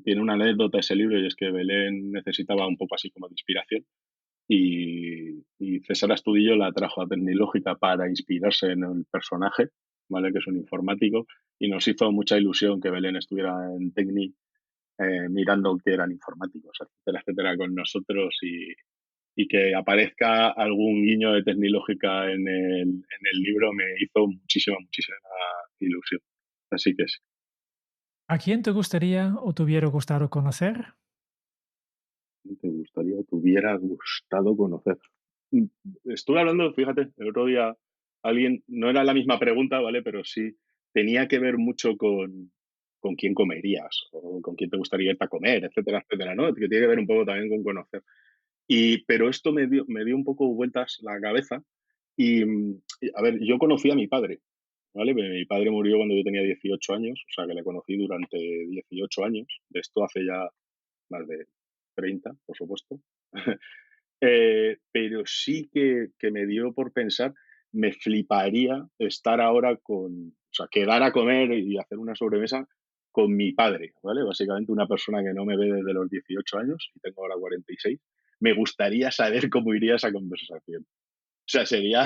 tiene una anécdota ese libro y es que Belén necesitaba un poco así como de inspiración y César Astudillo la trajo a Tecnológica para inspirarse en el personaje, ¿vale? Que es un informático y nos hizo mucha ilusión que Belén estuviera en Tecni mirando que eran informáticos, etcétera, etcétera, con nosotros y que aparezca algún guiño de Tecnológica en el libro me hizo muchísima, muchísima ilusión. Así que sí. ¿A quién te gustaría o te hubiera gustado conocer? ¿Te gustaría, te hubiera gustado conocer? Mm, Estuve hablando, fíjate, el otro día alguien, no era la misma pregunta, ¿vale? Pero sí tenía que ver mucho con quién comerías o con quién te gustaría irte a comer, etcétera, etcétera, ¿no? Que tiene que ver un poco también con conocer. Pero esto me dio un poco vueltas la cabeza a ver, yo conocí a mi padre, ¿vale? Mi padre murió cuando yo tenía 18 años, o sea que le conocí durante 18 años, de esto hace ya más de 30, por supuesto. Pero sí que me dio por pensar, me fliparía estar ahora o sea, quedar a comer y hacer una sobremesa con mi padre, ¿vale? Básicamente una persona que no me ve desde los 18 años y tengo ahora 46. Me gustaría saber cómo iría esa conversación. O sea, sería,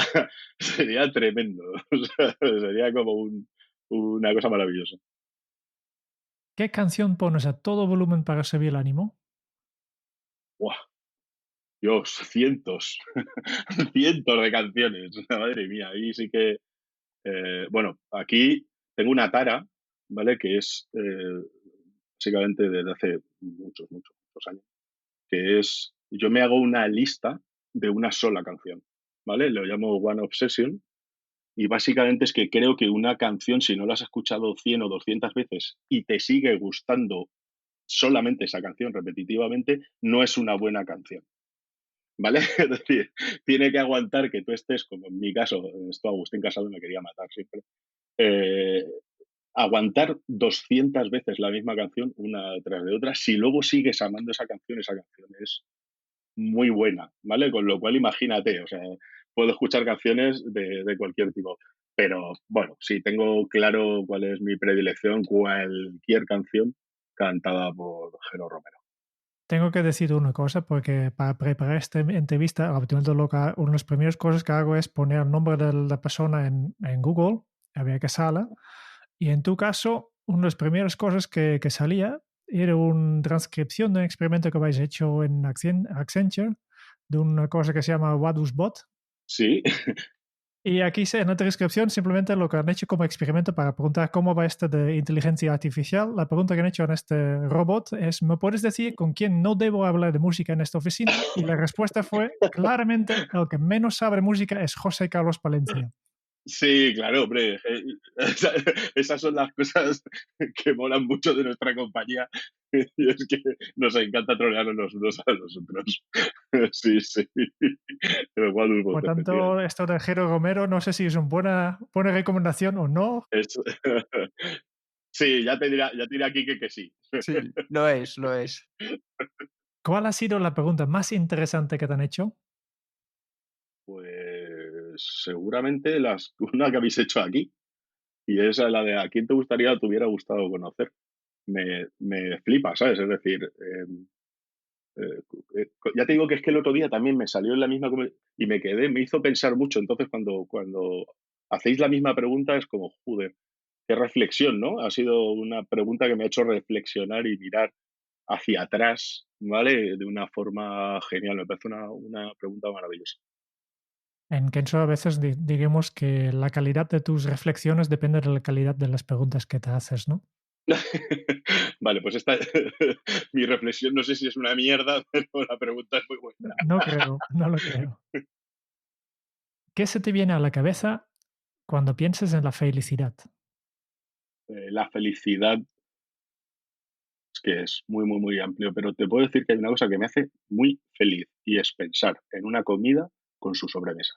sería tremendo. O sea, sería como una cosa maravillosa. ¿Qué canción pones a todo volumen para subir el ánimo? ¡Buah! Dios, cientos, cientos de canciones. Madre mía, ahí sí que. Bueno, aquí tengo una tara, ¿vale? Que es básicamente desde hace muchos, muchos, muchos años, que es, yo me hago una lista de una sola canción, ¿vale? Lo llamo One Obsession y básicamente es que creo que una canción, si no la has escuchado 100 o 200 veces y te sigue gustando solamente esa canción repetitivamente, no es una buena canción. ¿Vale? Es decir, tiene que aguantar que tú estés, como en mi caso, esto Agustín Casado me quería matar siempre, eh, aguantar 200 veces la misma canción una tras de otra. Si luego sigues amando esa canción es muy buena, ¿vale? Con lo cual imagínate, o sea, puedo escuchar canciones de cualquier tipo, pero bueno, si tengo claro cuál es mi predilección, cualquier canción cantada por Jero Romero. Tengo que decir una cosa, porque para preparar esta entrevista, obviamente una de las primeras cosas que hago es poner el nombre de la persona en Google, a ver qué sale. Y en tu caso, una de las primeras cosas que salía era una transcripción de un experimento que habéis hecho en Accenture, de una cosa que se llama WhatUsBot. Sí, Y aquí en la transcripción simplemente lo que han hecho como experimento para preguntar cómo va esto de inteligencia artificial, la pregunta que han hecho en este robot es: ¿me puedes decir con quién no debo hablar de música en esta oficina? Y la respuesta fue claramente: el que menos sabe música es José Carlos Palencia. sí, claro, hombre. Esas son las cosas que molan mucho de nuestra compañía. Y es que nos encanta trolearnos los unos a los otros. Sí, sí. Pero igual un Por voto, tanto, efectivamente. esto de Jero Romero no sé si es una buena recomendación o no. Es- Sí, ya te dirá aquí que sí. Sí, lo es, lo es. ¿Cuál ha sido la pregunta más interesante que te han hecho? Pues seguramente una que habéis hecho aquí. Y esa es la de a quién te gustaría o te hubiera gustado conocer. Me flipa, ¿sabes? Es decir, ya te digo que es que el otro día también me salió en la misma y me hizo pensar mucho. Entonces, cuando hacéis la misma pregunta, es como, joder, qué reflexión, ¿no? Ha sido una pregunta que me ha hecho reflexionar y mirar hacia atrás, ¿vale? De una forma genial. Me parece una pregunta maravillosa. En Kenso a veces digamos que la calidad de tus reflexiones depende de la calidad de las preguntas que te haces, ¿no? Vale, pues esta mi reflexión no sé si es una mierda, pero la pregunta es muy buena. No creo, no lo creo. ¿Qué se te viene a la cabeza cuando piensas en la felicidad? La felicidad es que es muy, muy, muy amplio, pero te puedo decir que hay una cosa que me hace muy feliz y es pensar en una comida con su sobremesa.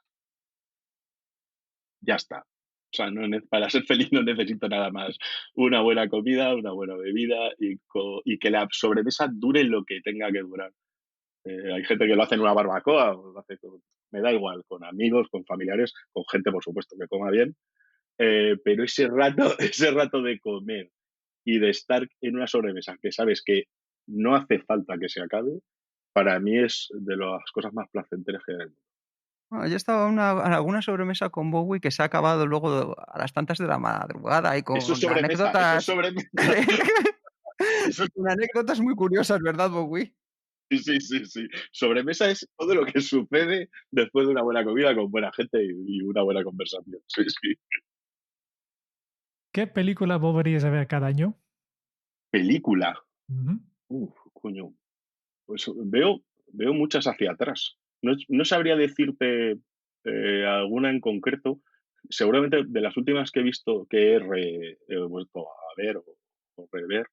Ya está. O sea, para ser feliz no necesito nada más. Una buena comida, una buena bebida y que la sobremesa dure lo que tenga que durar. Hay gente que lo hace en una barbacoa, o lo hace me da igual, con amigos, con familiares, con gente, por supuesto, que coma bien. Pero ese rato, ese rato de comer y de estar en una sobremesa que sabes que no hace falta que se acabe, para mí es de las cosas más placenteras que hay en el mundo. Bueno, yo estaba en alguna sobremesa con Bowie que se ha acabado luego a las tantas de la madrugada y Eso es con sobremesa, eso es anécdotas sobremesa. Eso es con anécdotas muy curiosas, ¿verdad, Bowie? sí, sí, sí, sí. Sobremesa es todo lo que sucede después de una buena comida con buena gente y una buena conversación. Sí, sí. ¿Qué película volverías a ver cada año? Película. Ujú. Coño. Pues veo muchas hacia atrás. No sabría decirte alguna en concreto. Seguramente de las últimas que he visto, que he vuelto a ver o rever,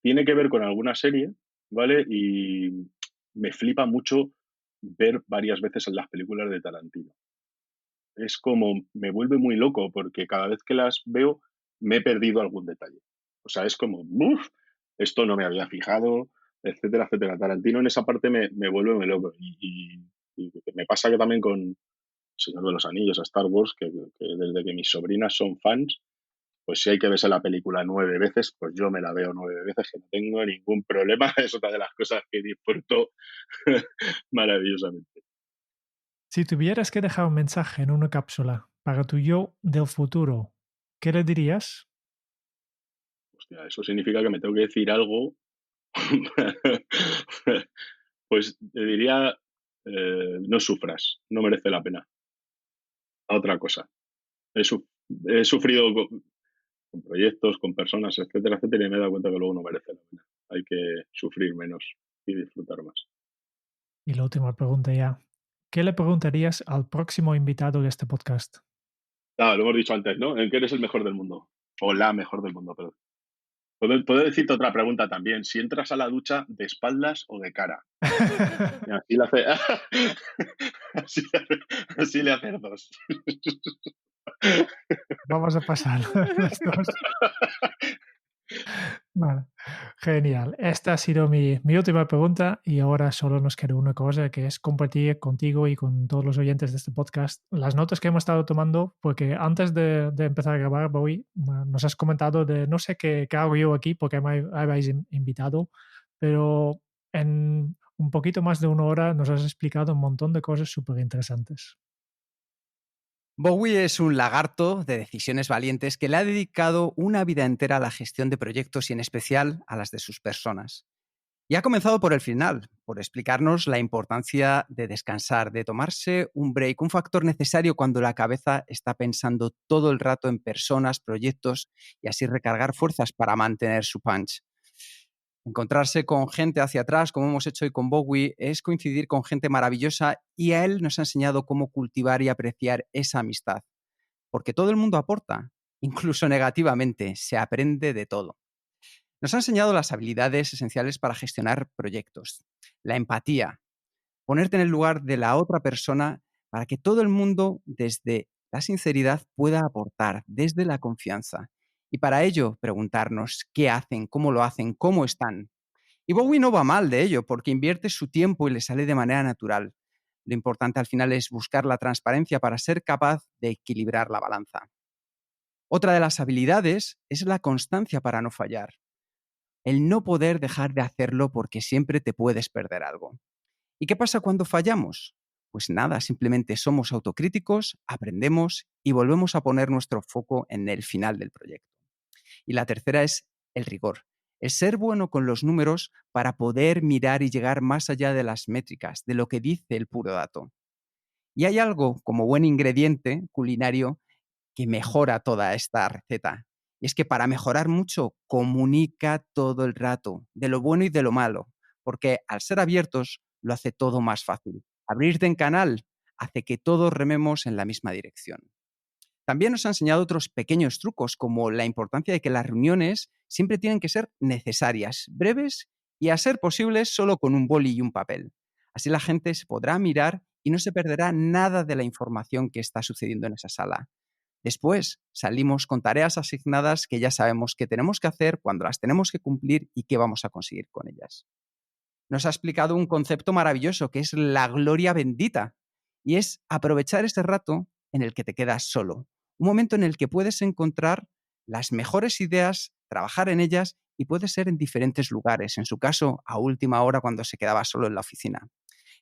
tiene que ver con alguna serie, ¿vale? Y me flipa mucho ver varias veces las películas de Tarantino. Es como, me vuelve muy loco porque cada vez que las veo me he perdido algún detalle. O sea, es como, ¡buf! Esto no me había fijado, etcétera, etcétera. Tarantino en esa parte me vuelve muy loco. Y me pasa que también con Señor de los Anillos, a Star Wars, que desde que mis sobrinas son fans, pues si hay que verse la película 9 veces, pues yo me la veo 9 veces, que no tengo ningún problema. Es otra de las cosas que disfruto maravillosamente. Si tuvieras que dejar un mensaje en una cápsula para tu yo del futuro, ¿qué le dirías? Hostia, eso significa que me tengo que decir algo. Pues te diría, no sufras, no merece la pena. A otra cosa. He, su- he sufrido con proyectos, con personas, etcétera, etcétera, y me he dado cuenta que luego no merece la pena. Hay que sufrir menos y disfrutar más. Y la última pregunta ya. ¿Qué le preguntarías al próximo invitado de este podcast? Ah, lo hemos dicho antes, ¿no? ¿En qué eres el mejor del mundo? O la mejor del mundo, perdón. Puedo decirte otra pregunta también. Si entras a la ducha, ¿de espaldas o de cara? Y así le hace... así le haces dos. Vamos a pasar las dos. Vale, genial. Esta ha sido mi última pregunta y ahora solo nos queda una cosa, que es compartir contigo y con todos los oyentes de este podcast las notas que hemos estado tomando, porque antes de empezar a grabar, Bowie, nos has comentado de no sé qué hago yo aquí porque me habéis invitado, pero en un poquito más de una hora nos has explicado un montón de cosas súper interesantes. Bowie es un lagarto de decisiones valientes que le ha dedicado una vida entera a la gestión de proyectos y en especial a las de sus personas. Y ha comenzado por el final, por explicarnos la importancia de descansar, de tomarse un break, un factor necesario cuando la cabeza está pensando todo el rato en personas, proyectos y así recargar fuerzas para mantener su punch. Encontrarse con gente hacia atrás, como hemos hecho hoy con Bowie, es coincidir con gente maravillosa y a él nos ha enseñado cómo cultivar y apreciar esa amistad. Porque todo el mundo aporta, incluso negativamente, se aprende de todo. Nos ha enseñado las habilidades esenciales para gestionar proyectos, la empatía, ponerte en el lugar de la otra persona para que todo el mundo desde la sinceridad pueda aportar, desde la confianza. Y para ello preguntarnos qué hacen, cómo lo hacen, cómo están. Y Bowie no va mal de ello, porque invierte su tiempo y le sale de manera natural. Lo importante al final es buscar la transparencia para ser capaz de equilibrar la balanza. Otra de las habilidades es la constancia para no fallar. El no poder dejar de hacerlo porque siempre te puedes perder algo. ¿Y qué pasa cuando fallamos? Pues nada, simplemente somos autocríticos, aprendemos y volvemos a poner nuestro foco en el final del proyecto. Y la tercera es el rigor. El ser bueno con los números para poder mirar y llegar más allá de las métricas, de lo que dice el puro dato. Y hay algo como buen ingrediente culinario que mejora toda esta receta. Y es que para mejorar mucho, comunica todo el rato, de lo bueno y de lo malo, porque al ser abiertos lo hace todo más fácil. Abrirte en canal hace que todos rememos en la misma dirección. También nos ha enseñado otros pequeños trucos, como la importancia de que las reuniones siempre tienen que ser necesarias, breves y a ser posibles solo con un boli y un papel. Así la gente se podrá mirar y no se perderá nada de la información que está sucediendo en esa sala. Después salimos con tareas asignadas que ya sabemos que tenemos que hacer, cuando las tenemos que cumplir y qué vamos a conseguir con ellas. Nos ha explicado un concepto maravilloso que es la gloria bendita, y es aprovechar ese rato en el que te quedas solo, un momento en el que puedes encontrar las mejores ideas, trabajar en ellas y puede ser en diferentes lugares, en su caso a última hora cuando se quedaba solo en la oficina.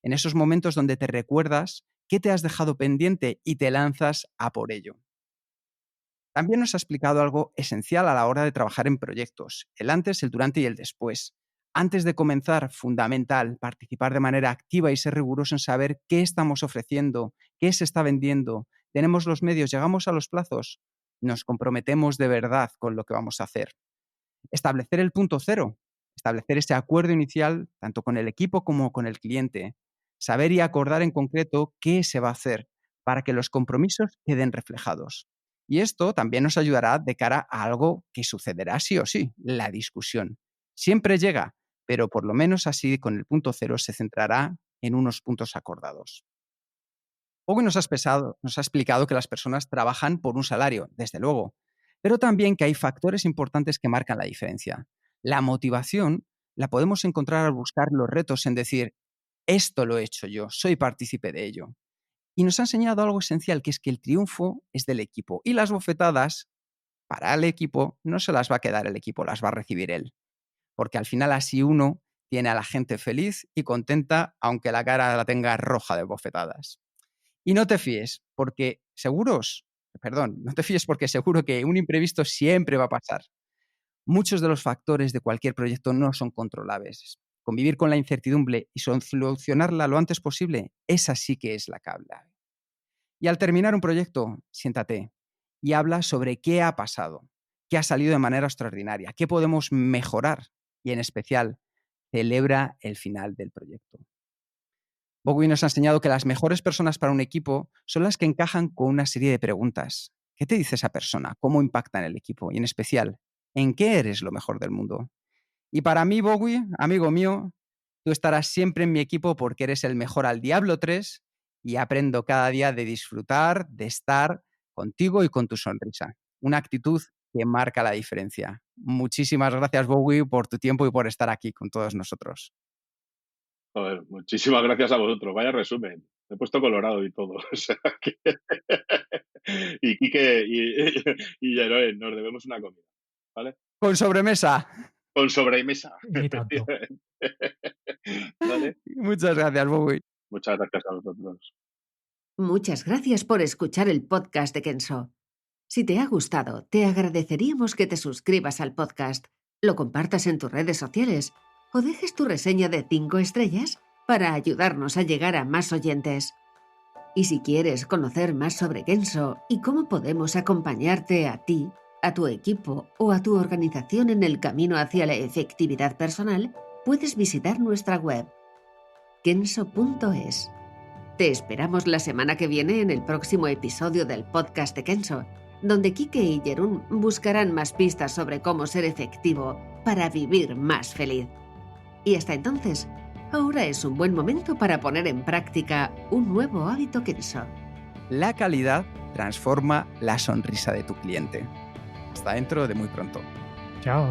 En esos momentos donde te recuerdas qué te has dejado pendiente y te lanzas a por ello. También nos ha explicado algo esencial a la hora de trabajar en proyectos, el antes, el durante y el después. Antes de comenzar, fundamental, participar de manera activa y ser riguroso en saber qué estamos ofreciendo, qué se está vendiendo, tenemos los medios, llegamos a los plazos, nos comprometemos de verdad con lo que vamos a hacer. Establecer el punto cero, establecer ese acuerdo inicial tanto con el equipo como con el cliente, saber y acordar en concreto qué se va a hacer para que los compromisos queden reflejados. Y esto también nos ayudará de cara a algo que sucederá sí o sí, la discusión. Siempre llega, pero por lo menos así con el punto cero se centrará en unos puntos acordados. Hoy nos ha explicado que las personas trabajan por un salario, desde luego, pero también que hay factores importantes que marcan la diferencia. La motivación la podemos encontrar al buscar los retos en decir, esto lo he hecho yo, soy partícipe de ello. Y nos ha enseñado algo esencial, que es que el triunfo es del equipo y las bofetadas para el equipo, no se las va a quedar el equipo, las va a recibir él. Porque al final así uno tiene a la gente feliz y contenta, aunque la cara la tenga roja de bofetadas. Y no te fíes, porque no te fíes porque seguro que un imprevisto siempre va a pasar. Muchos de los factores de cualquier proyecto no son controlables. Convivir con la incertidumbre y solucionarla lo antes posible, esa sí que es la clave. Y al terminar un proyecto, siéntate y habla sobre qué ha pasado, qué ha salido de manera extraordinaria, qué podemos mejorar y, en especial, celebra el final del proyecto. Bowie nos ha enseñado que las mejores personas para un equipo son las que encajan con una serie de preguntas. ¿Qué te dice esa persona? ¿Cómo impacta en el equipo? Y, en especial, ¿en qué eres lo mejor del mundo? Y para mí, Bowie, amigo mío, tú estarás siempre en mi equipo porque eres el mejor al Diablo 3 y aprendo cada día de disfrutar, de estar contigo y con tu sonrisa. Una actitud que marca la diferencia. Muchísimas gracias, Bowie, por tu tiempo y por estar aquí con todos nosotros. Joder, muchísimas gracias a vosotros. Vaya resumen. Me he puesto colorado y todo. O sea que... y Quique y Jeroen, nos debemos una comida, ¿vale? Con sobremesa. Con sobremesa. Y tanto. ¿Vale? Muchas gracias, Bowie. Muchas gracias a vosotros. Muchas gracias por escuchar el podcast de Kenso. Si te ha gustado, te agradeceríamos que te suscribas al podcast, lo compartas en tus redes sociales o dejes tu reseña de 5 estrellas para ayudarnos a llegar a más oyentes. Y si quieres conocer más sobre Kenso y cómo podemos acompañarte a ti, a tu equipo o a tu organización en el camino hacia la efectividad personal, puedes visitar nuestra web kenso.es. Te esperamos la semana que viene en el próximo episodio del podcast de Kenso, donde Quique y Jeroen buscarán más pistas sobre cómo ser efectivo para vivir más feliz. Y hasta entonces, ahora es un buen momento para poner en práctica un nuevo hábito Kenso. La calidad transforma la sonrisa de tu cliente. Hasta dentro de muy pronto. Chao.